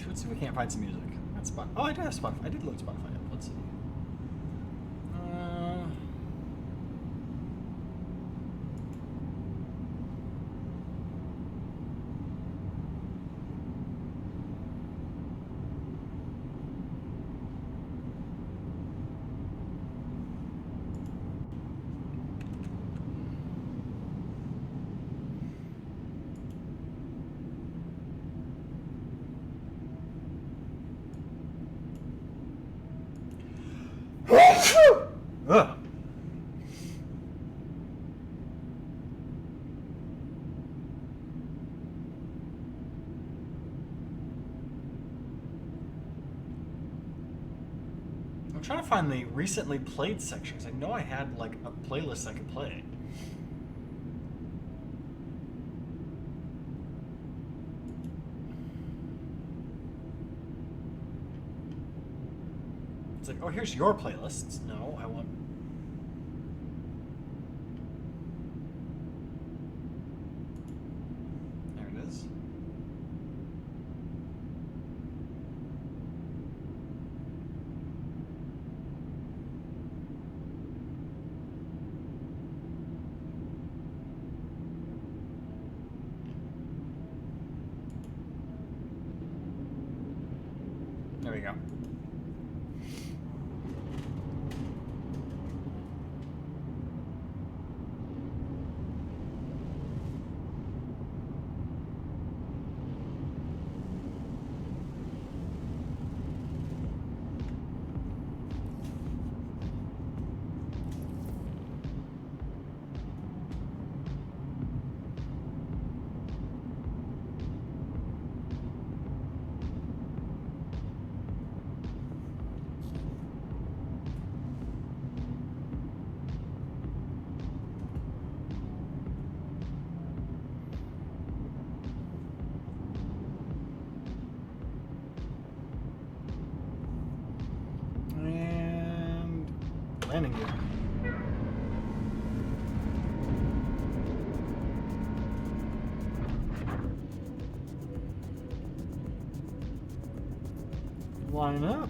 Let's see if we can't find some music. That's Spotify. Oh, I do have Spotify. I did load Spotify up. Let's see. Ugh. I'm trying to find the recently played sections. I know I had like a playlist I could play. It's like, oh, here's your playlists. No, I want. There it is. There we go. Landing gear. Line up.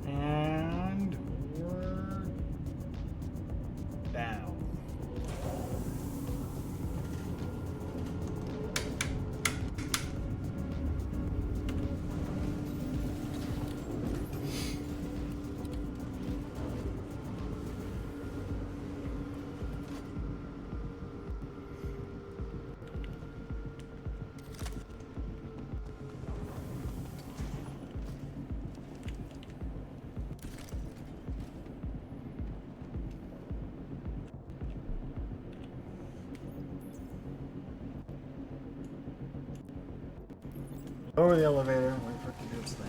And we're down. Lower the elevator and wait for it to do its thing.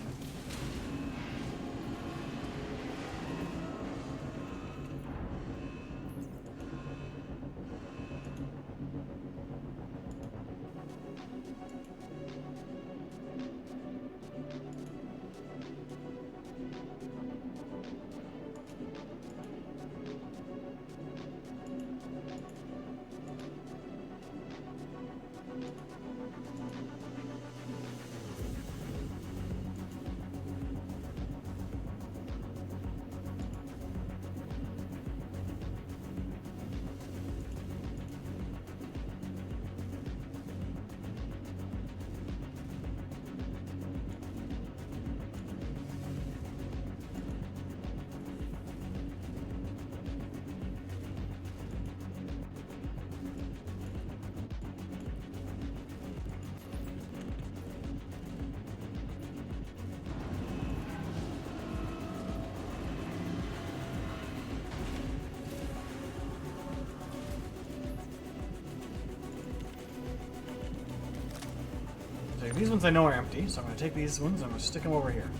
So these ones I know are empty, so I'm going to take these ones and I'm going to stick them over here.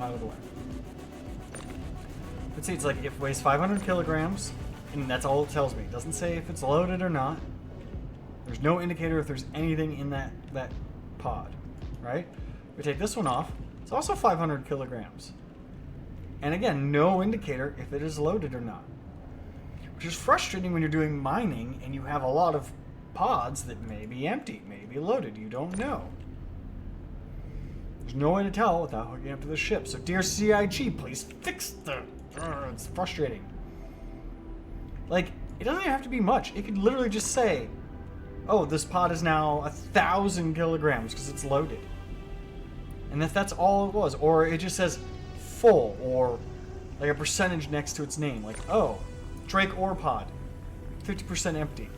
Out of the way. Let's see, it's like if it weighs 500 kilograms, and that's all it tells me. It doesn't say if it's loaded or not. There's no indicator if there's anything in that pod, right? We take this one off. It's also 500 kilograms. And again, no indicator if it is loaded or not. Which is frustrating when you're doing mining and you have a lot of pods that may be empty, may be loaded. You don't know. There's no way to tell without hooking up to the ship. So, dear CIG, please fix the... it's frustrating. Like, it doesn't even have to be much. It could literally just say, oh, this pod is now 1,000 kilograms because it's loaded. And if that's all it was, or it just says full, or like a percentage next to its name, like, oh, Drake ore pod, 50% empty.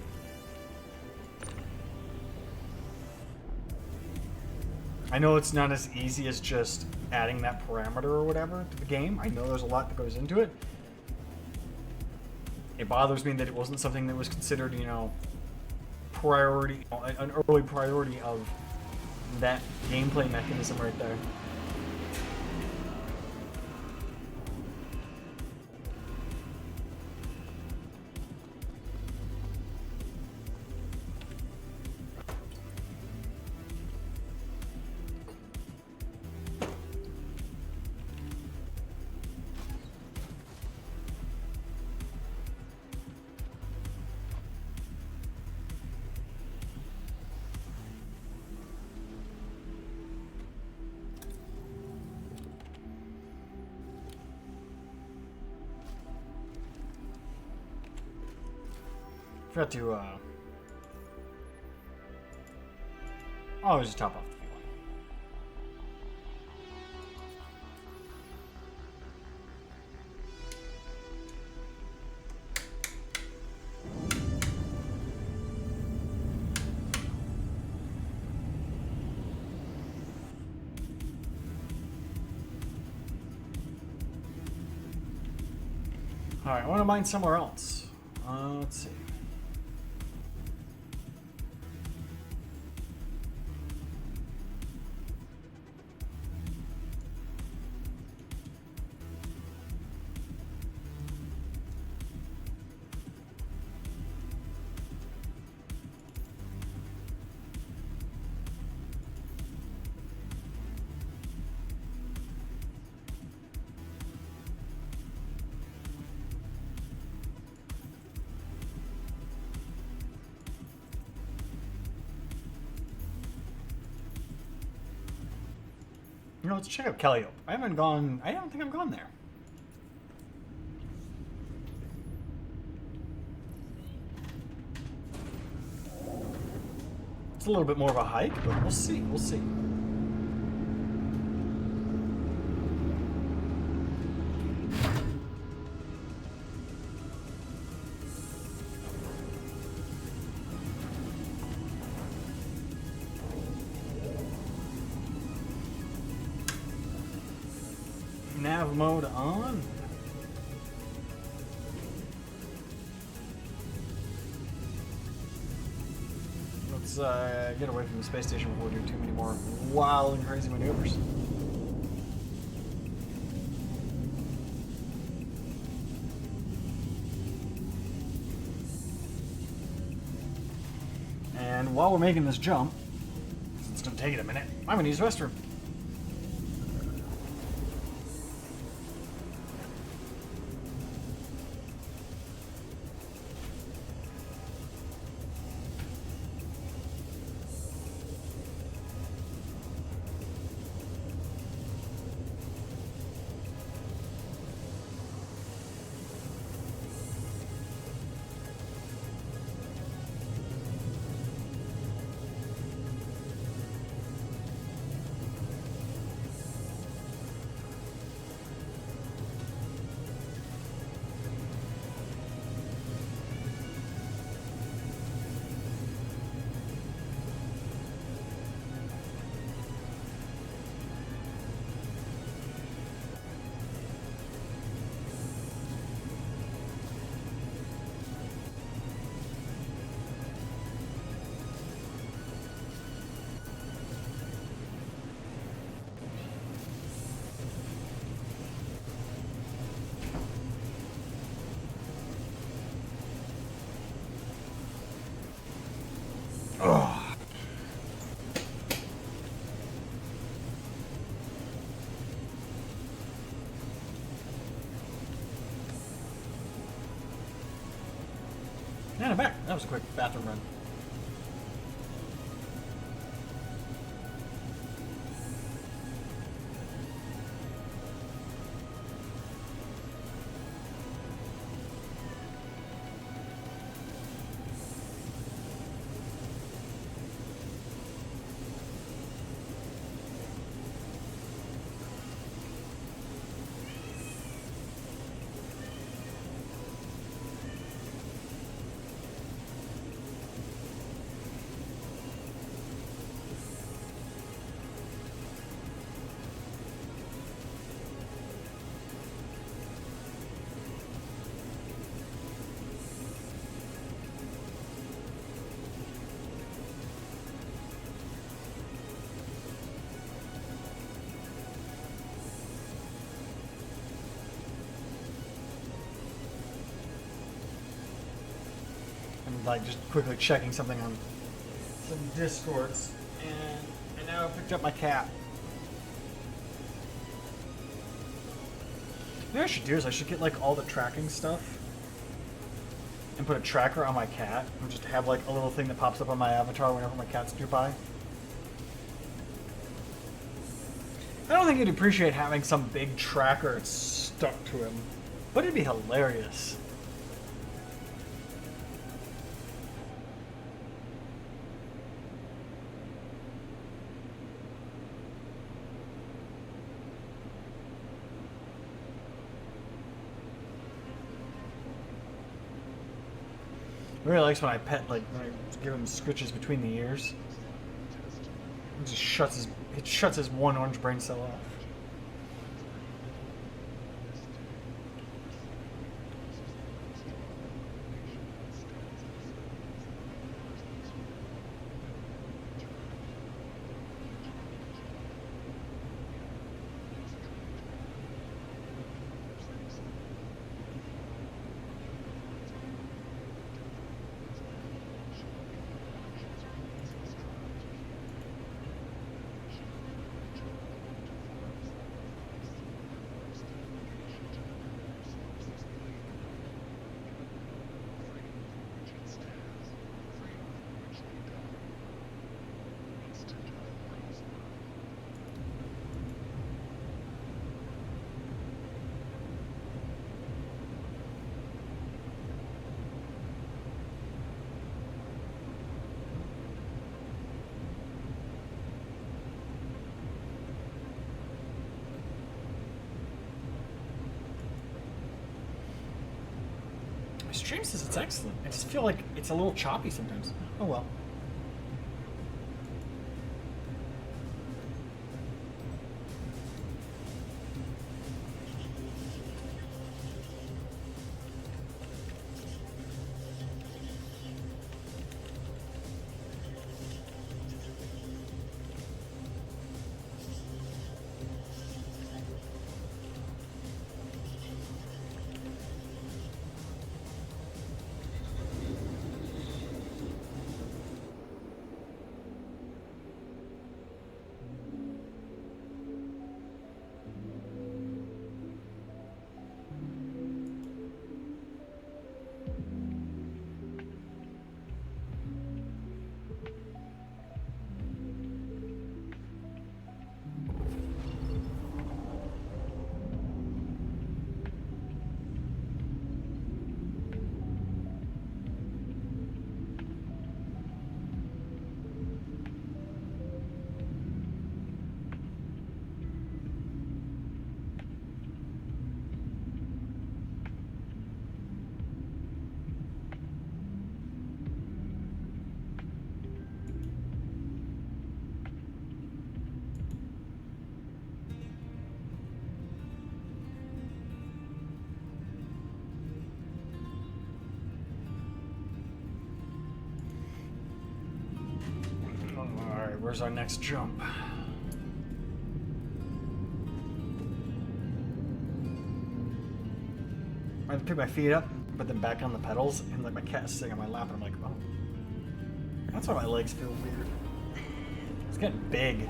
I know it's not as easy as just adding that parameter or whatever to the game. I know there's a lot that goes into it. It bothers me that it wasn't something that was considered, you know, priority, an early priority of that gameplay mechanism right there. Forgot to, I'll just top off the fuel. Alright, I want to mine somewhere else. Let's see. You know, let's check out Calliope. I don't think I've gone there. It's a little bit more of a hike, but we'll see, we'll see. Nav mode on. Let's let's get away from the space station before we do too many more wild and crazy maneuvers. And while we're making this jump, since it's going to take it a minute, I'm going to use the restroom. Ugh. And I'm back. That was a quick bathroom run. I'm like just quickly checking something on some Discords, and I now picked up my cat. What I should do is I should get like all the tracking stuff and put a tracker on my cat and just have like a little thing that pops up on my avatar whenever my cats do by. I don't think he'd appreciate having some big tracker stuck to him, but it'd be hilarious. He really likes when I pet, like, when I give him scritches between the ears. It just shuts his one orange brain cell off. Stream says it's excellent. I just feel like it's a little choppy sometimes. Oh well. where's our next jump? I have to pick my feet up, put them back on the pedals, and like my cat is sitting on my lap, and I'm like, oh. That's why my legs feel weird. It's getting big.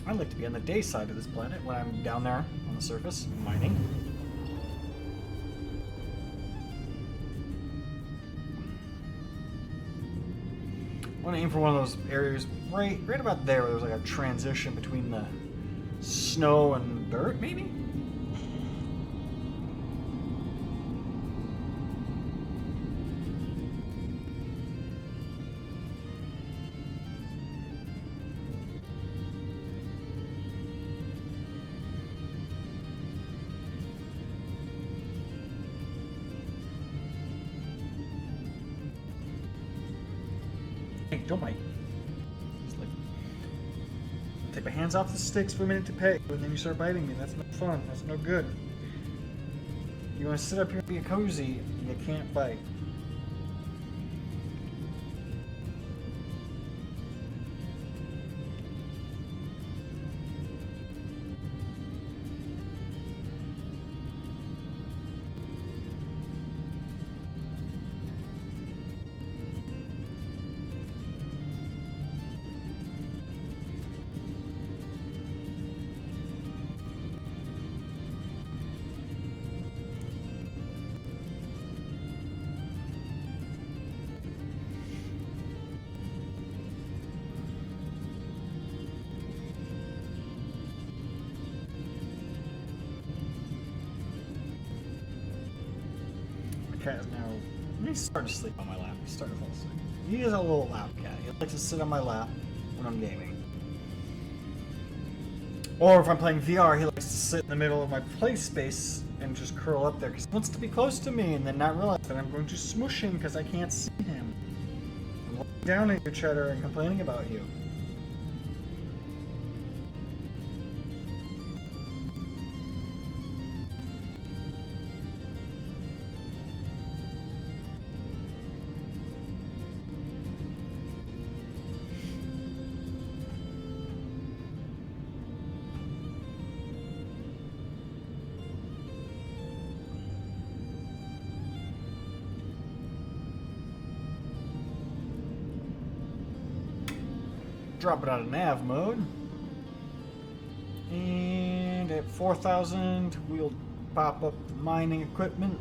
I like to be on the day side of this planet when I'm down there on the surface mining. I want to aim for one of those areas right about there where there's like a transition between the snow and dirt, maybe? Hey, don't bite. Just like, take my hands off the sticks for a minute to pay, and then you start biting me. That's no fun. That's no good. You want to sit up here and be cozy, and you can't bite. Cat is now. He's starting to sleep on my lap. He's starting to fall asleep. He is a little lap cat. He likes to sit on my lap when I'm gaming. Or if I'm playing VR, he likes to sit in the middle of my play space and just curl up there because he wants to be close to me and then not realize that I'm going to smush him because I can't see him. I'm looking down at you, Cheddar, and complaining about you. Drop it out of nav mode. And at 4,000, we'll pop up the mining equipment.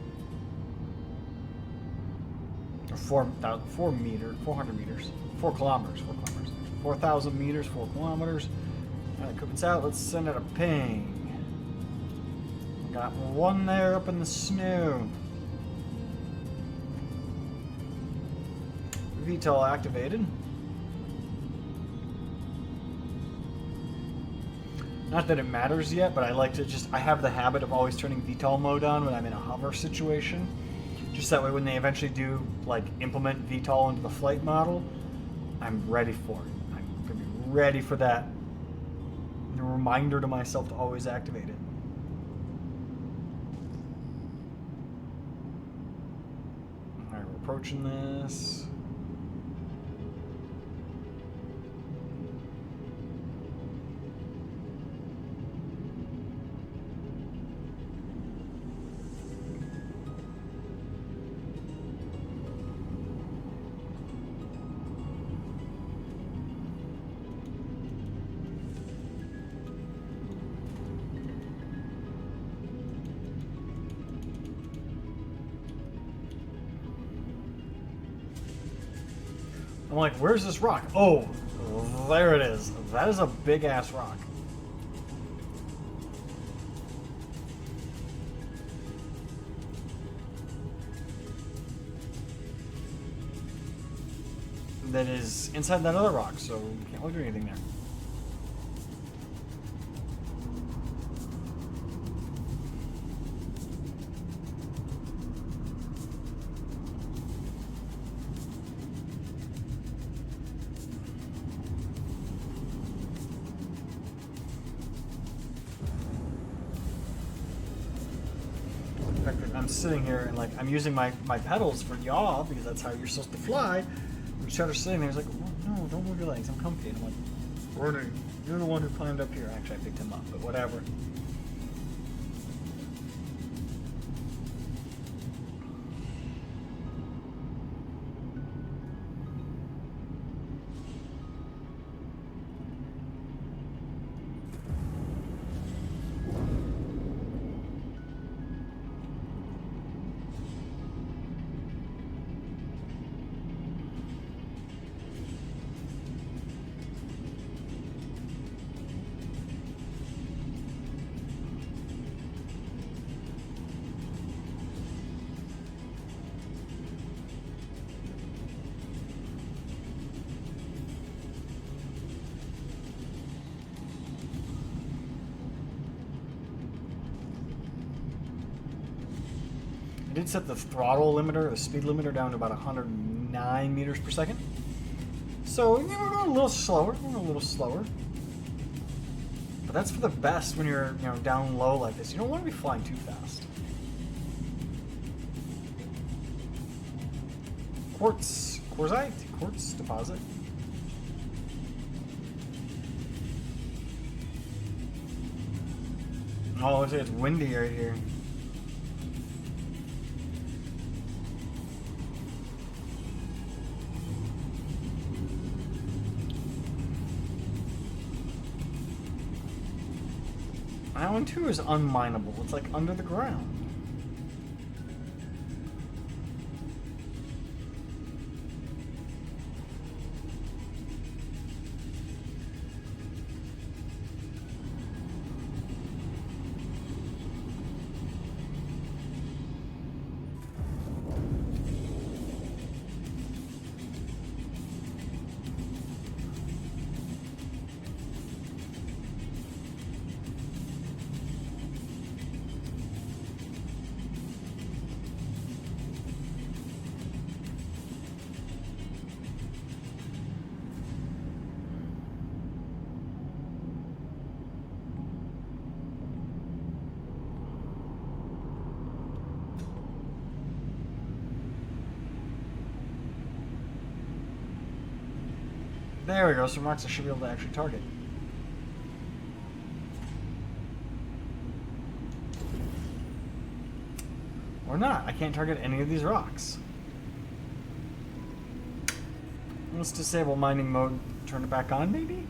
Or 400 meters. 4 kilometers. 4,000 meters, 4 kilometers. That equipment's out. Let's send it a ping. Got one there up in the snow. VTOL activated. Not that it matters yet, but I like to I have the habit of always turning VTOL mode on when I'm in a hover situation. Just that way when they eventually do, like, implement VTOL into the flight model, I'm ready for it. I'm going to be ready for that. A reminder to myself to always activate it. Alright, we're approaching this. I'm like, where's this rock? Oh, there it is. That is a big ass rock. That is inside that other rock, so we can't really do anything there. fact that I'm sitting here and like I'm using my pedals for yaw because that's how you're supposed to fly. And Shutter's sitting there, he's like, oh, no, don't move your legs, I'm comfy. And I'm like, Bernie, you're the one who climbed up here. Actually, I picked him up, but whatever. I did set the throttle limiter, the speed limiter, down to about 109 meters per second. So, you know, we're going a little slower. But that's for the best when you're, you know, down low like this. You don't want to be flying too fast. Quartz deposit. Oh, it's windy right here. That one too is unmineable. It's like under the ground. There we go, some rocks I should be able to actually target. Or not, I can't target any of these rocks. Let's disable mining mode, turn it back on maybe?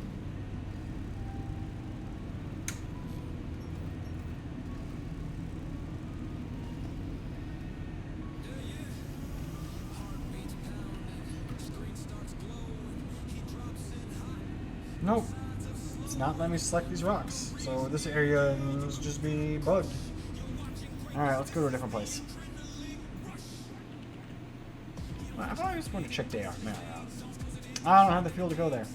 Nope. It's not letting me select these rocks. So this area must just be bugged. Alright, let's go to a different place. I thought I just wanted to check day out. Man, I don't have the fuel to go there.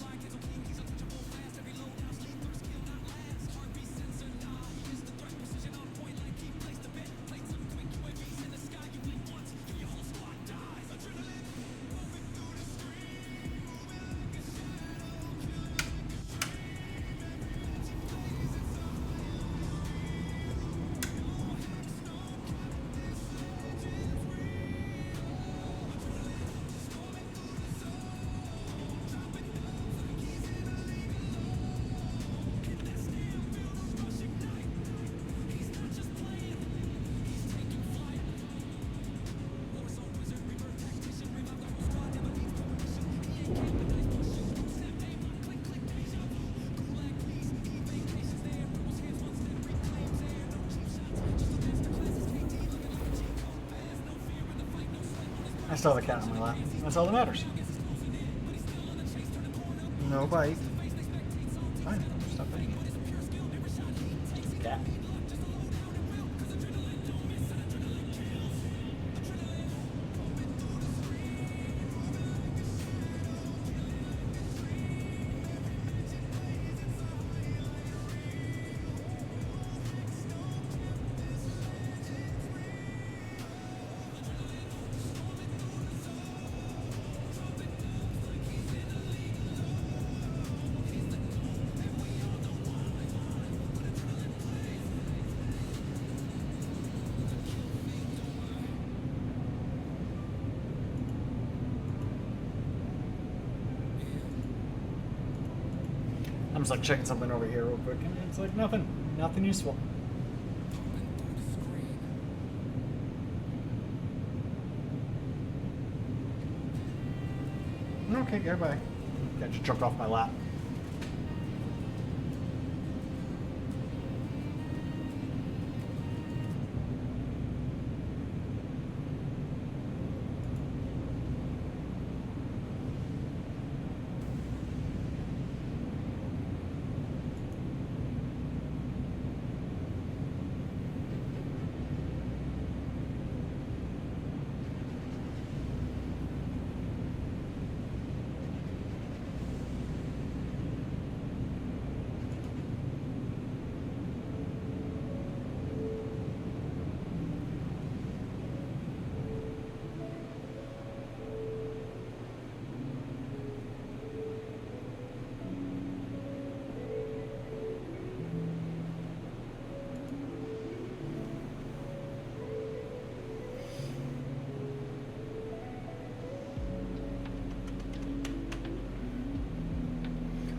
I still have a cat on my lap. That's all that matters. No bite. Fine, stop biting it. Stupid cat. I'm just like checking something over here real quick, and it's like nothing useful. Okay, goodbye. That just jumped off my lap.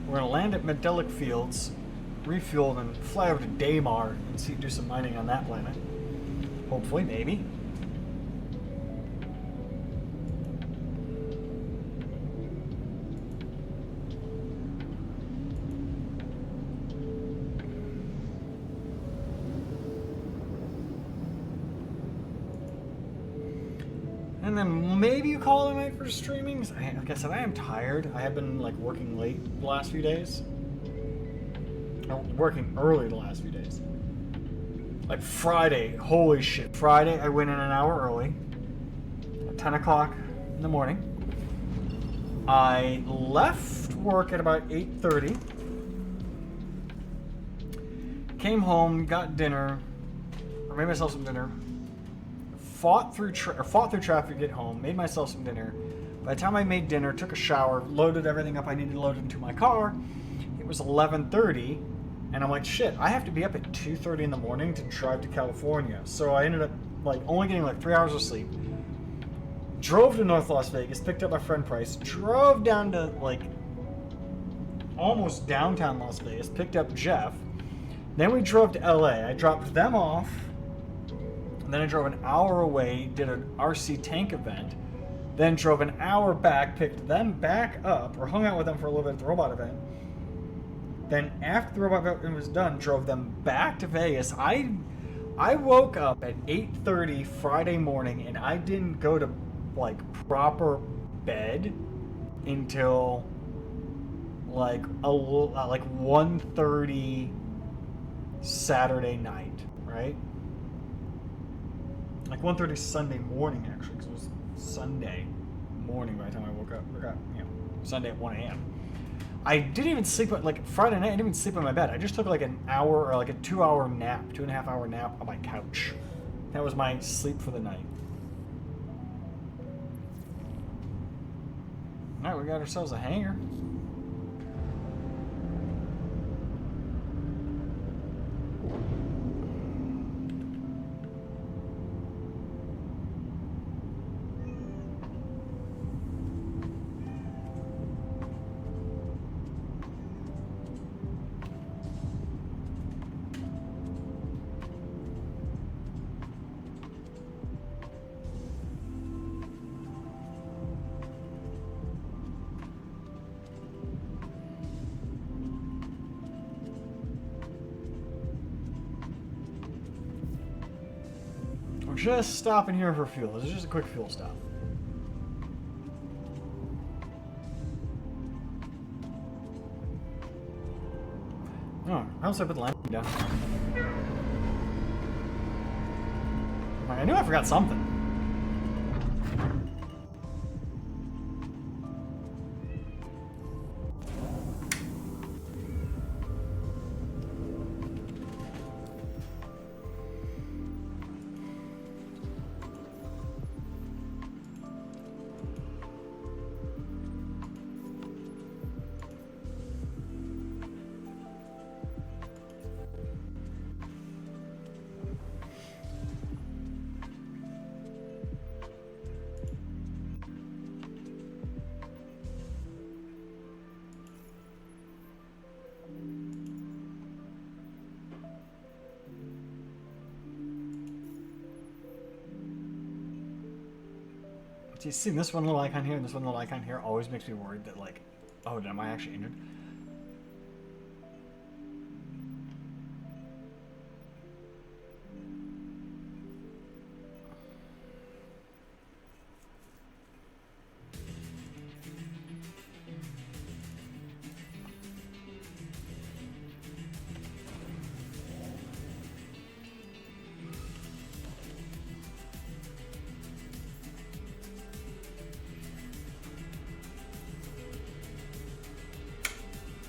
We're gonna land at Medelic Fields, refuel, and fly over to Daymar and do some mining on that planet. Hopefully, maybe. And then maybe you call it a night for streaming. Like I said, I am tired. I have been like working late the last few days. Working early the last few days. Like Friday, holy shit. Friday, I went in an hour early. At 10 o'clock in the morning. I left work at about 8:30. Came home, got dinner, or made myself some dinner. Fought through traffic to get home, made myself some dinner. By the time I made dinner, took a shower, loaded everything up I needed to load into my car, it was 11:30, and I'm like, shit, I have to be up at 2:30 in the morning to drive to California. So I ended up like only getting like 3 hours of sleep. Drove to North Las Vegas, picked up my friend Price, drove down to like almost downtown Las Vegas, picked up Jeff. Then we drove to LA. I dropped them off. Then I drove an hour away, did an RC tank event, then drove an hour back, picked them back up, or hung out with them for a little bit at the robot event. Then after the robot event was done, drove them back to Vegas. I woke up at 8:30 Friday morning, and I didn't go to like proper bed until like 1:30 Saturday night, right? Like 1:30 Sunday morning, actually, because it was Sunday morning by the time I woke up. I got, Sunday at 1 a.m. I didn't even sleep, like Friday night, I didn't even sleep in my bed. I just took like an hour, or like a 2-hour nap, 2.5 hour nap on my couch. That was my sleep for the night. Alright, we got ourselves a hangar. Just stopping here for fuel. This is just a quick fuel stop. Oh, I also put the landing down. I knew I forgot something. See, seeing this one little icon here and this one little icon here always makes me worried that, like, oh, am I actually injured?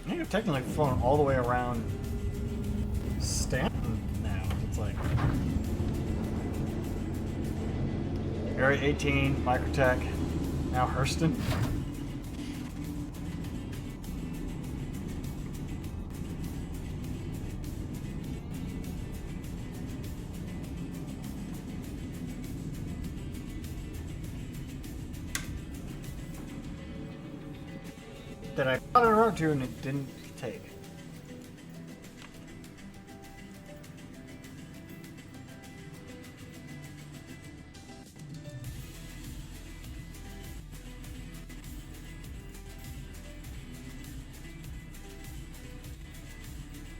I think I've technically flown all the way around Stanton now. It's like Area 18, Microtech, now Hurston. That I thought I wrote to and it didn't take.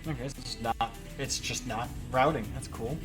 Okay, so it's just not routing. That's cool.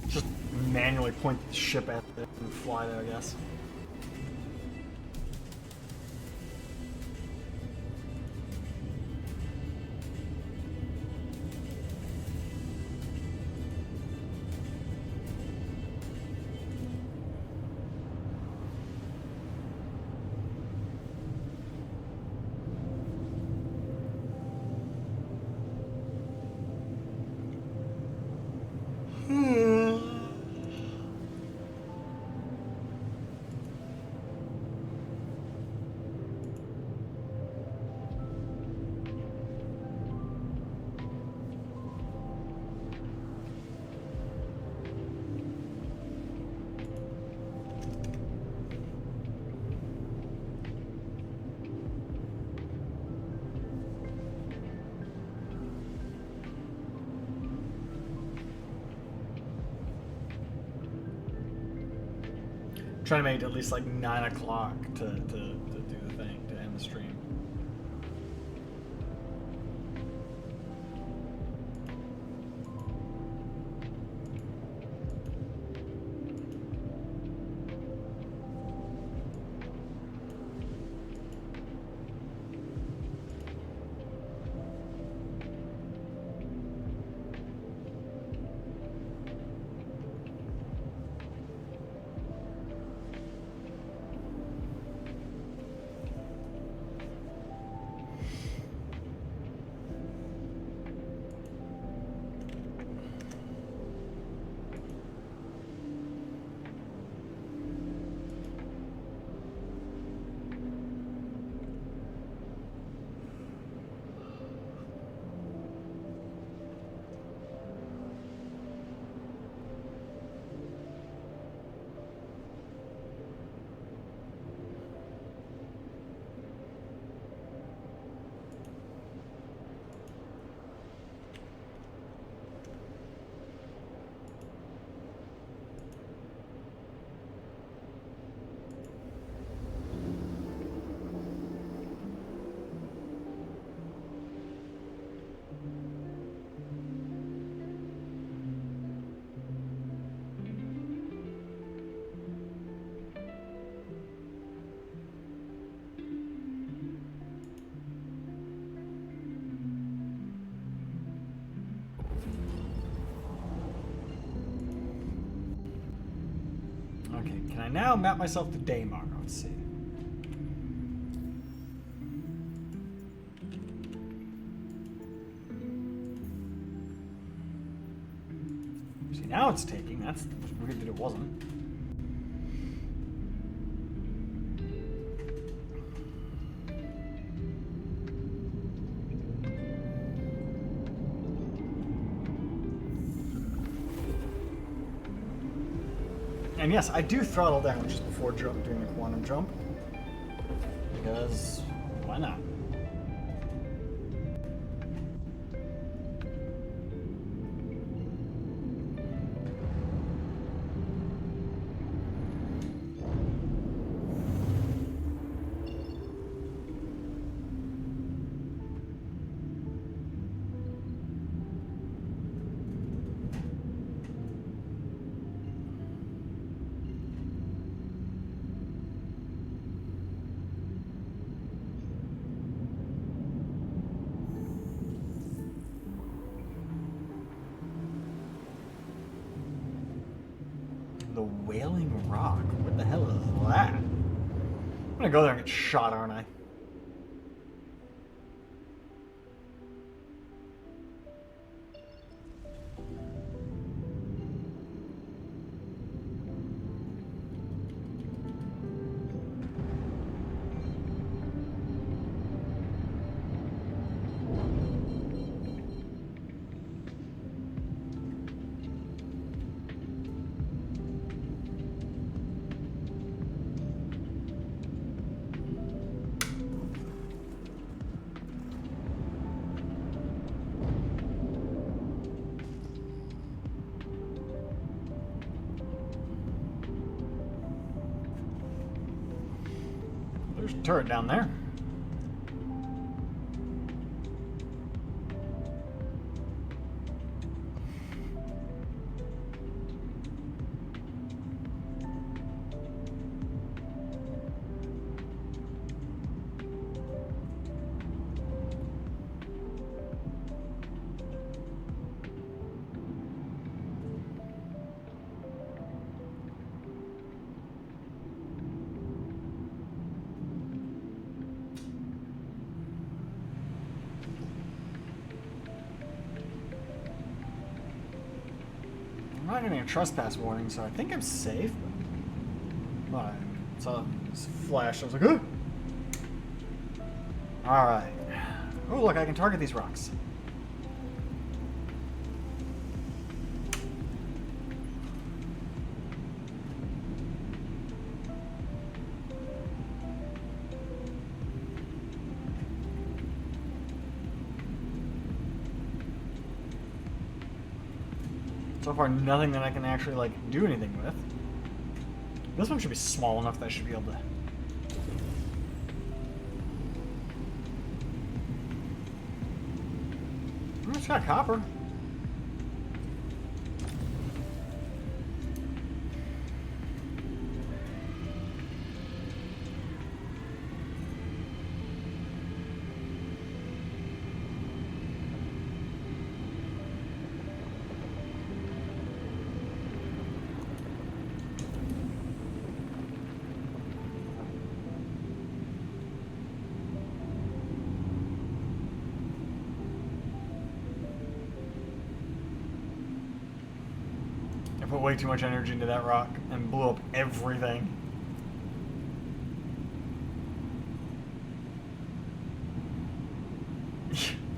Just manually point the ship at it and fly there, I guess. Trying to make it at least like 9 o'clock to do the thing, to end the stream. Okay, can I now map myself to Daymar? Let's see. See, now it's taking. That's weird that it wasn't. And yes, I do throttle down just before doing the quantum jump. Because why not? The Wailing Rock. What the hell is that? I'm gonna go there and get shot, aren't I? There's a turret down there. I'm not getting a trespass warning, so I think I'm safe. But I saw this flash. I was like, "Huh!" All right. Oh, look! I can target these rocks. So far, nothing that I can actually, like, do anything with. This one should be small enough that I should be able to... It's got copper. I put way too much energy into that rock and blew up everything.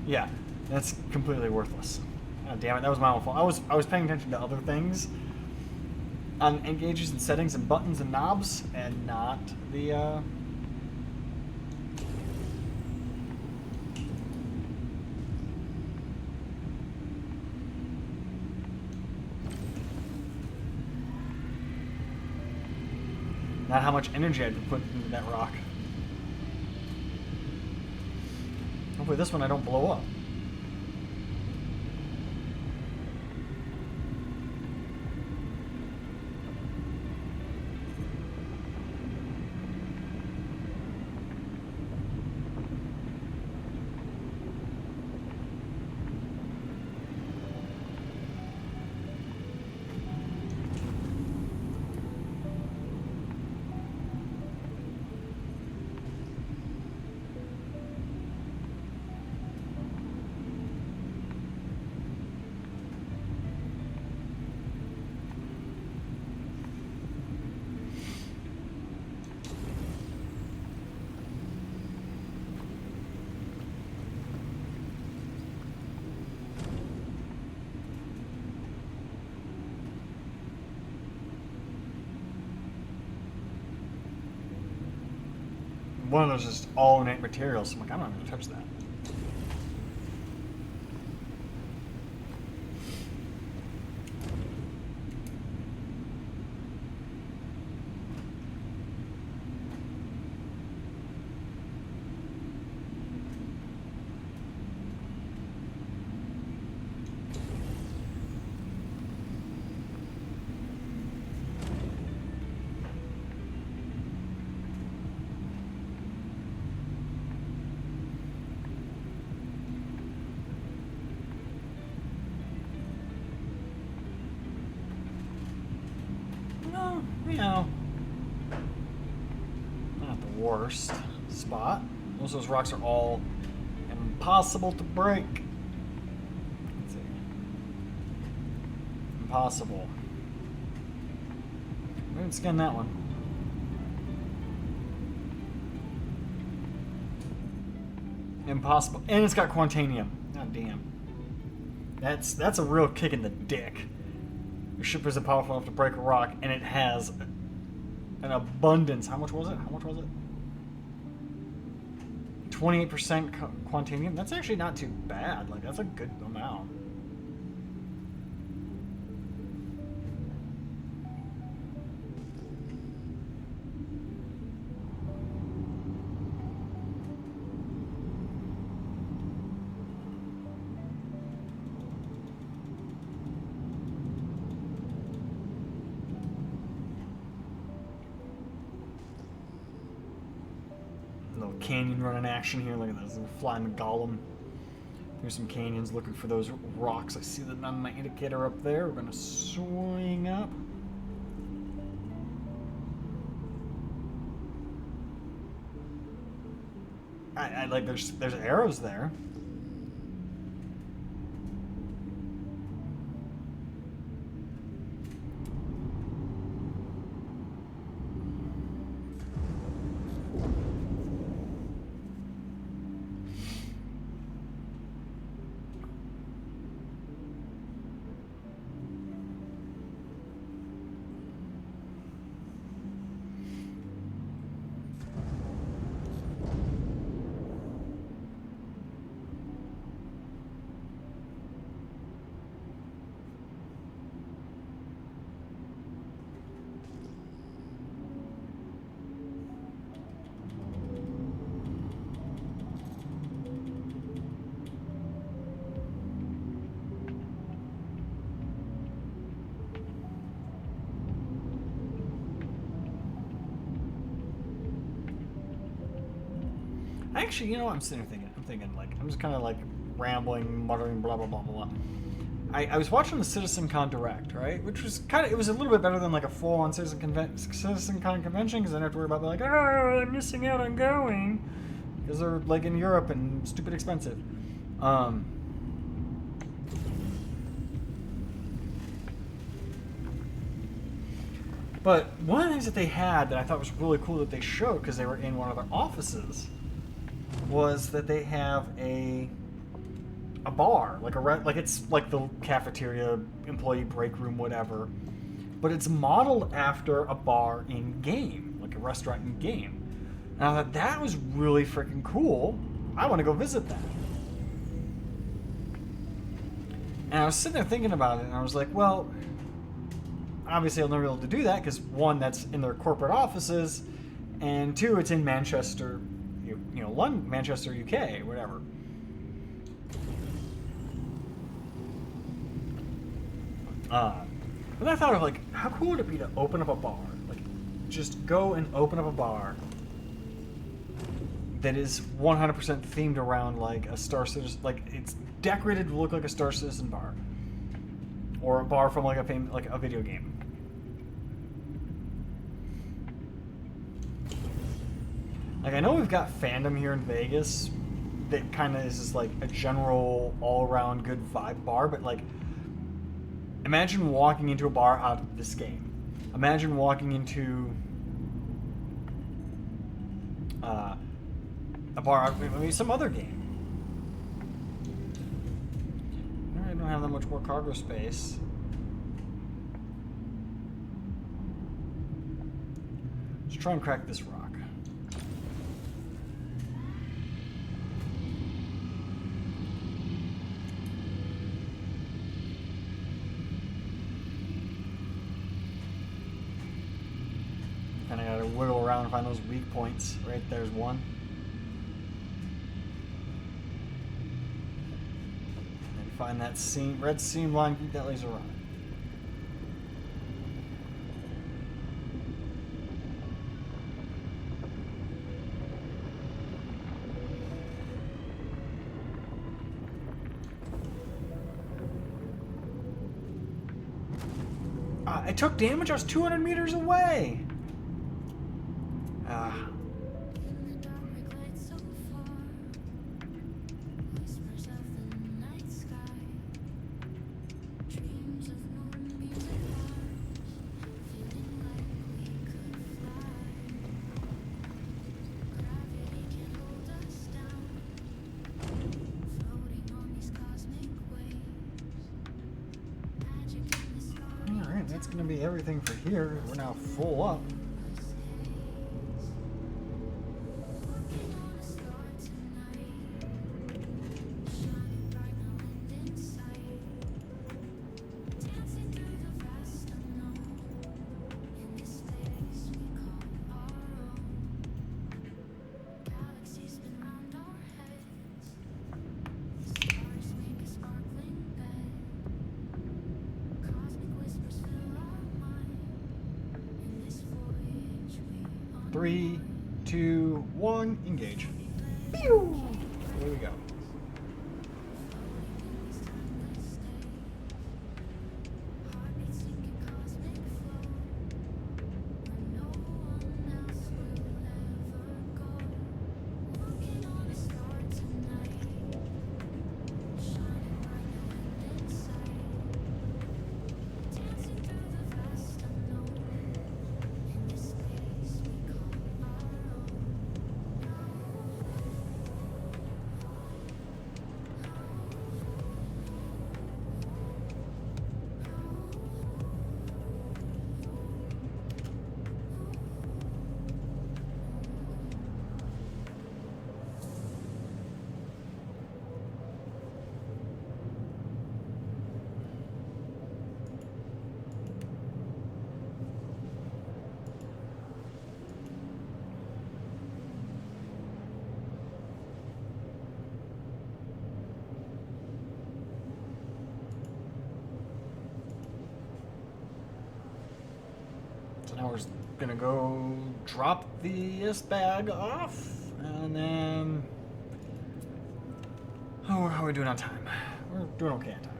Yeah, that's completely worthless. God damn it, that was my own fault. I was paying attention to other things on engages and settings and buttons and knobs, and not the not how much energy I'd put into that rock. Hopefully this one I don't blow up. one of those just all innate materials. So I'm like, I'm not going to touch that. No, you know, not the worst spot. Most of those rocks are all impossible to break. Let's see. Impossible. We didn't scan that one. Impossible. And it's got Quantanium. God damn. That's a real kick in the dick. Your ship isn't powerful enough to break a rock, and it has an abundance. How much was it? 28% Quantanium? That's actually not too bad. Like, that's a good amount. Little canyon running action here. Look at this. Flying golem. There's some canyons looking for those rocks. I see that on my indicator up there. We're gonna swing up. I like there's arrows there. Actually, you know what I'm sitting there thinking? I'm thinking, like, I'm just kind of like rambling, muttering, blah, blah, blah, blah, blah. I was watching the CitizenCon Direct, right? Which was kind of, it was a little bit better than like a full-on CitizenCon convention, because I didn't have to worry about like, oh, I'm missing out on going. Because they're like in Europe and stupid expensive. But one of the things that they had that I thought was really cool that they showed, because they were in one of their offices, was that they have a bar, like it's like the cafeteria, employee break room, whatever, but it's modeled after a bar in game, like a restaurant in game. And I thought that was really freaking cool. I want to go visit that. And I was sitting there thinking about it, and I was like, well, obviously I'll never be able to do that because one, that's in their corporate offices, and two, it's in Manchester, you know, London, Manchester, UK, whatever. But I thought of like, how cool would it be to open up a bar? Like, just go and open up a bar that is 100% themed around like a Star Citizen, like it's decorated to look like a Star Citizen bar, or a bar from like a video game. Like, I know we've got fandom here in Vegas that kind of is just like a general all-around good vibe bar, but like, imagine walking into a bar out of this game. Imagine walking into a bar, maybe some other game. I don't have that much more cargo space. Let's try and crack this rock. wiggle around and find those weak points. Right there's one. And find that red seam line, keep that laser on. I took damage. I was 200 meters away. Alright, that's going to be everything for here. We're now full up. Three, two, one, engage. Pew! There we go. So now we're gonna go drop this bag off, and then how are we doing on time? We're doing okay on time.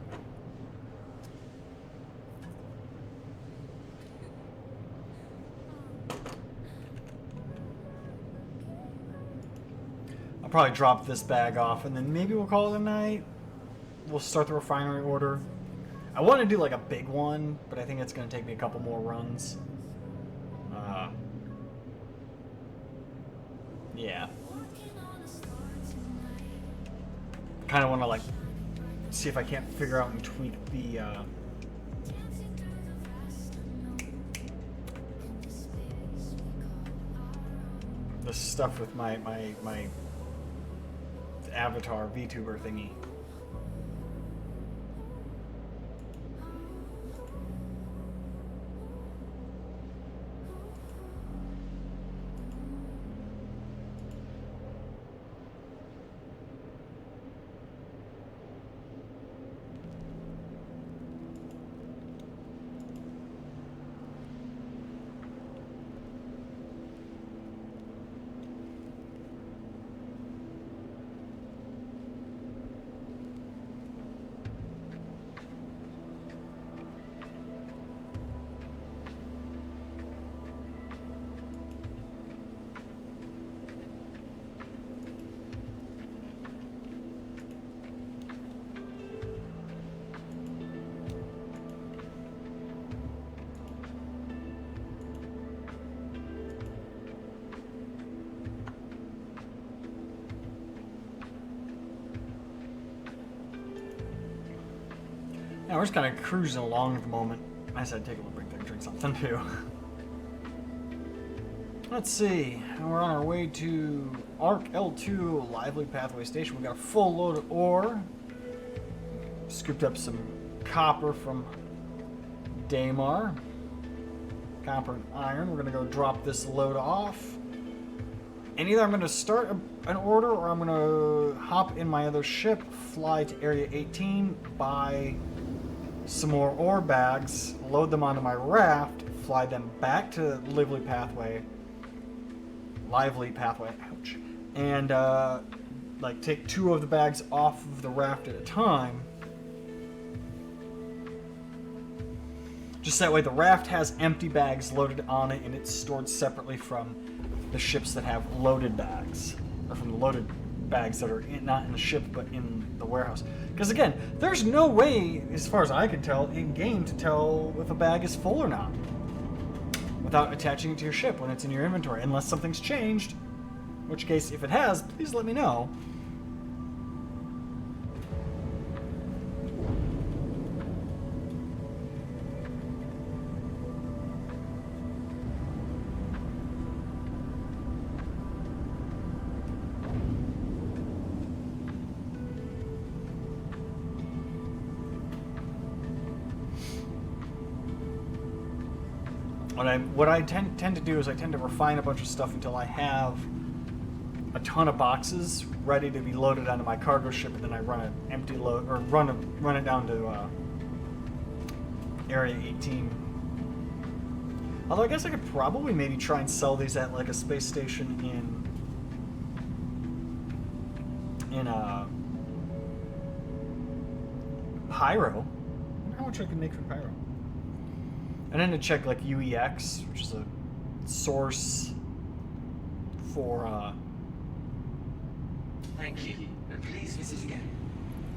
I'll probably drop this bag off, and then maybe we'll call it a night. We'll start the refinery order. I want to do like a big one, but I think it's going to take me a couple more runs. Yeah. Kind of want to like see if I can't figure out and tweak the stuff with my avatar VTuber thingy. Yeah, we're just kind of cruising along at the moment. I said take a little break there and drink something too. Let's see. We're on our way to ARC L2 Lively Pathway Station. We got a full load of ore. Scooped up some copper from Daymar. copper and iron. We're going to go drop this load off. And either I'm going to start an order or I'm going to hop in my other ship, fly to Area 18, buy some more ore bags, load them onto my raft, fly them back to Lively Pathway, ouch, and like take 2 of the bags off of the raft at a time. Just that way the raft has empty bags loaded on it and it's stored separately from the ships that have loaded bags, or from the loaded bags that are not in the ship but in the warehouse. Because again, there's no way, as far as I can tell, in game to tell if a bag is full or not without attaching it to your ship when it's in your inventory, unless something's changed. In which case, if it has, please let me know. What I tend to do is I tend to refine a bunch of stuff until I have a ton of boxes ready to be loaded onto my cargo ship, and then I run an empty load, or run it down to Area 18. Although I guess I could probably maybe try and sell these at like a space station in Pyro. I wonder how much I can make from Pyro. And then to check like UEX, which is a source for Thank you, and please visit again.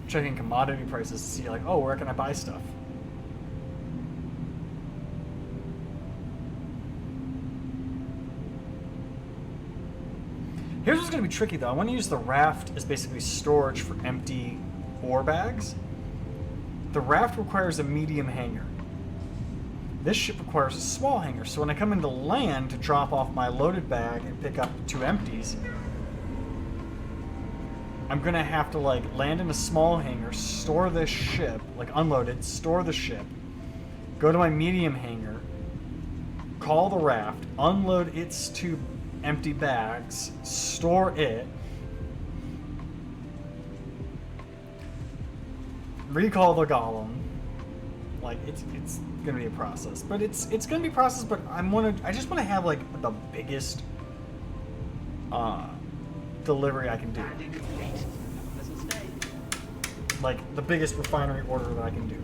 checking commodity prices to see like, oh, where can I buy stuff? Here's what's going to be tricky though. I want to use the raft as basically storage for empty ore bags. The raft requires a medium hangar. This ship requires a small hangar, so when I come into land to drop off my loaded bag and pick up 2 empties, I'm gonna have to like land in a small hangar, store this ship, like unload it, store the ship, go to my medium hangar, call the raft, unload its 2 empty bags, store it, recall the golem. Like it's gonna be a process, but it's gonna be a process. But I just want to have like the biggest delivery I can do, Landing complete. Pleasant stay. like the biggest refinery order that I can do.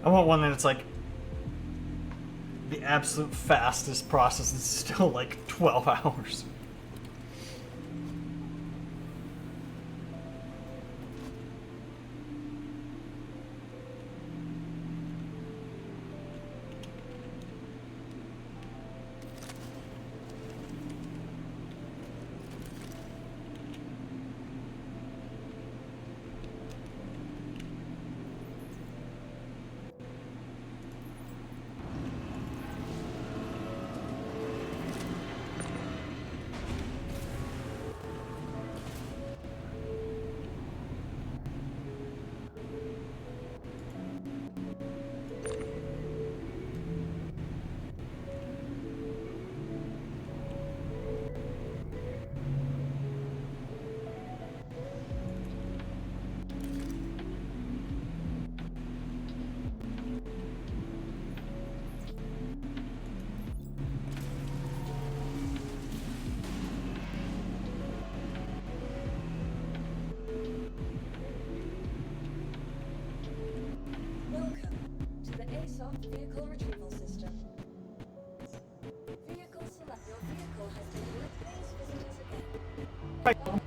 I want one that's like the absolute fastest process is still like 12 hours. Vehicle retrieval system. Vehicle select. Your vehicle has been delivered. Please visit us again.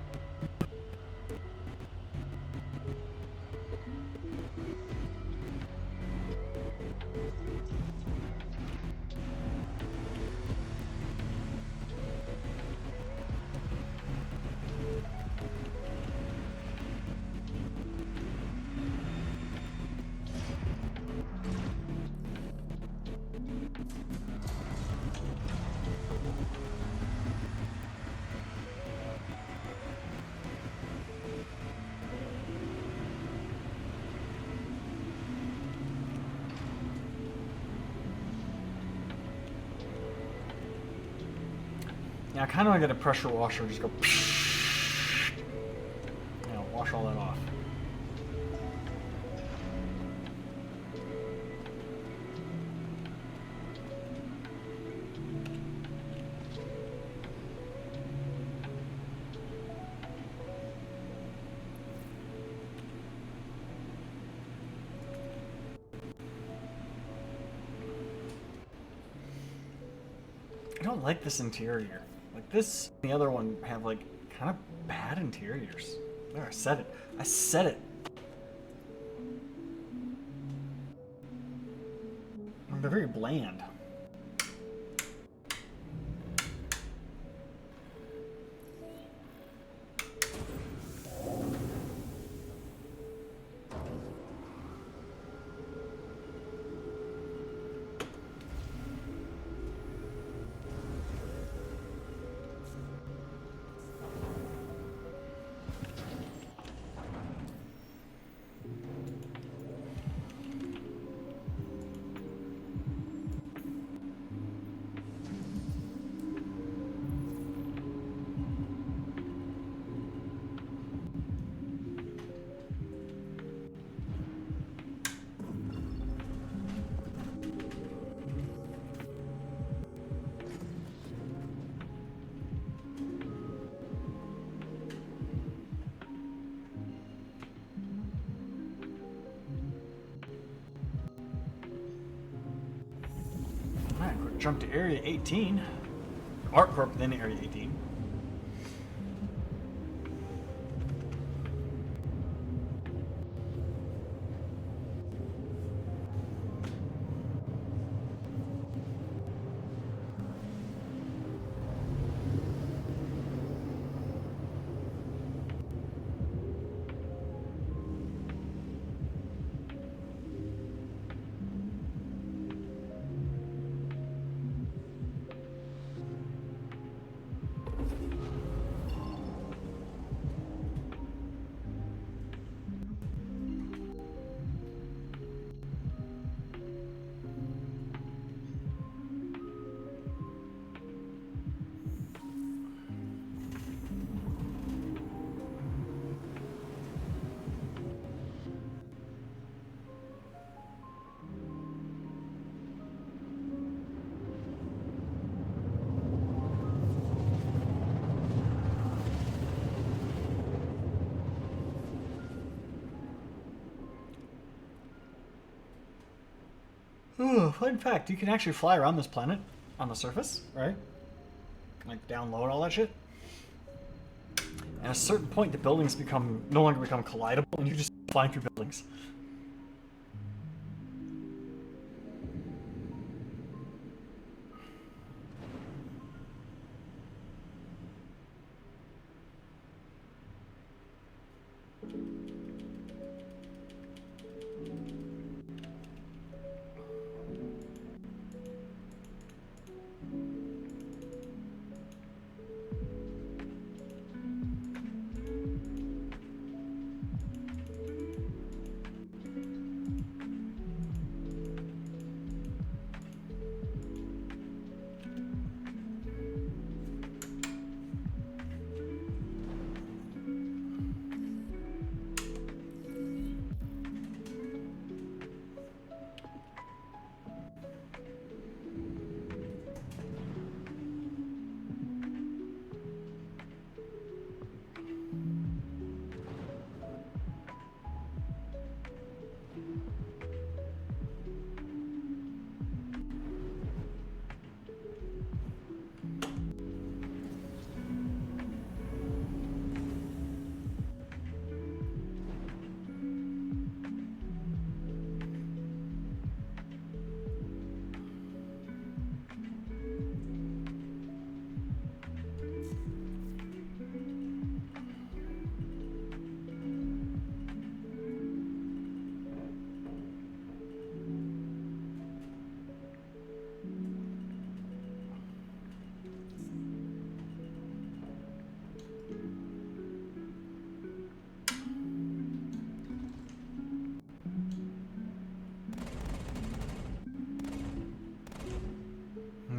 Yeah, I kind of want to get a pressure washer, just go, you know, wash all that off. I don't like this interior. Like this and the other one have like kind of bad interiors. There, I said it. I said it. They're very bland. Alright, quick jump to Area 18. ArcCorp, then Area 18. Ooh, fun fact, you can actually fly around this planet on the surface, right? Like download all that shit. At a certain point, the buildings no longer become collidable, and you just fly through buildings.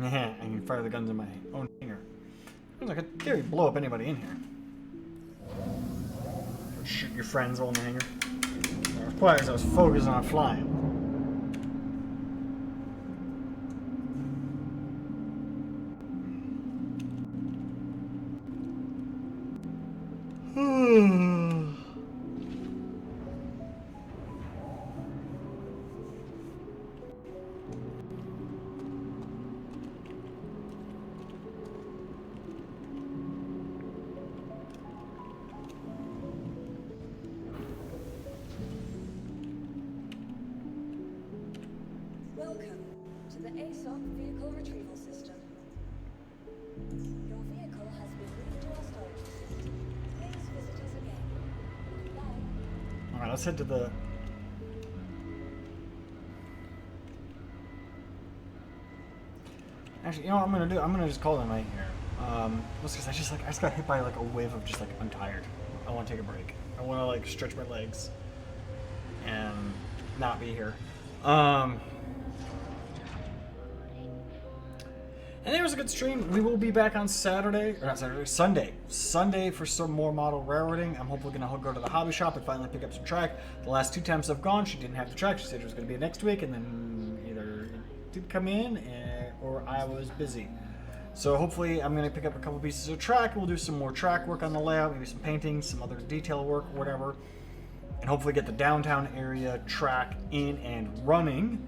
I can fire the guns in my own hangar. I could, in theory, blow up anybody in here. Or shoot your friends all in the hangar. It requires I was focused on flying. Welcome to the ASOC Vehicle Retrieval System. Your vehicle has been moved to our storage facility. Please visit us again. Goodbye. Alright, let's head to the... Actually, you know what I'm gonna do? I'm gonna just call it a night here. Just because I just got hit by like a wave of just like I'm tired. I want to take a break. I want to like stretch my legs and not be here. And it was a good stream. We will be back on Saturday, or not Saturday, Sunday. Sunday for some more model railroading. I'm hopefully going to go to the hobby shop and finally pick up some track. The last 2 times I've gone, she didn't have the track. She said it was going to be next week, and then either it did come in or I was busy. So hopefully I'm going to pick up a couple pieces of track. We'll do some more track work on the layout, maybe some painting, some other detail work, whatever. And hopefully get the downtown area track in and running.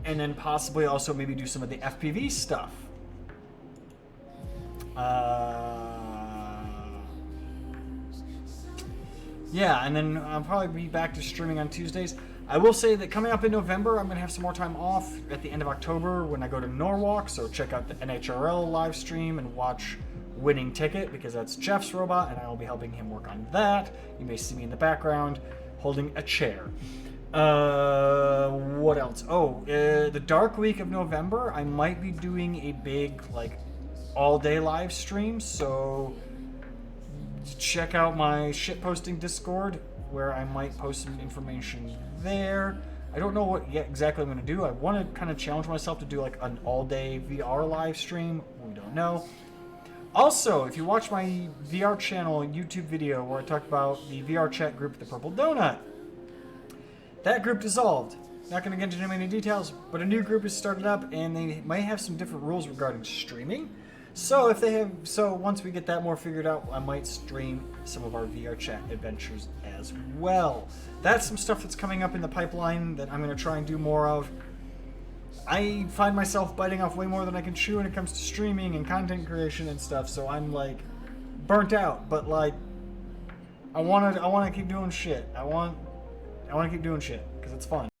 And then possibly also maybe do some of the FPV stuff. Yeah, and then I'll probably be back to streaming on Tuesdays. I will say that coming up in November, I'm going to have some more time off at the end of October when I go to Norwalk, so check out the NHRL live stream and watch Winning Ticket, because that's Jeff's robot, and I will be helping him work on that. You may see me in the background holding a chair. What else? Oh, the dark week of November, I might be doing a big, like, all-day live stream, so check out my shitposting Discord, where I might post some information there. I don't know what yet exactly I'm going to do. I want to kind of challenge myself to do like an all-day VR live stream. We don't know. Also, if you watch my VR channel YouTube video where I talk about the VR chat group, The Purple Donut, that group dissolved. Not going to get into too many details, but a new group has started up, and they might have some different rules regarding streaming. So once we get that more figured out, I might stream some of our VR chat adventures as well. That's some stuff that's coming up in the pipeline that I'm going to try and do more of. I find myself biting off way more than I can chew when it comes to streaming and content creation and stuff, so I'm like burnt out, but like I want to keep doing shit. I want to keep doing shit because it's fun.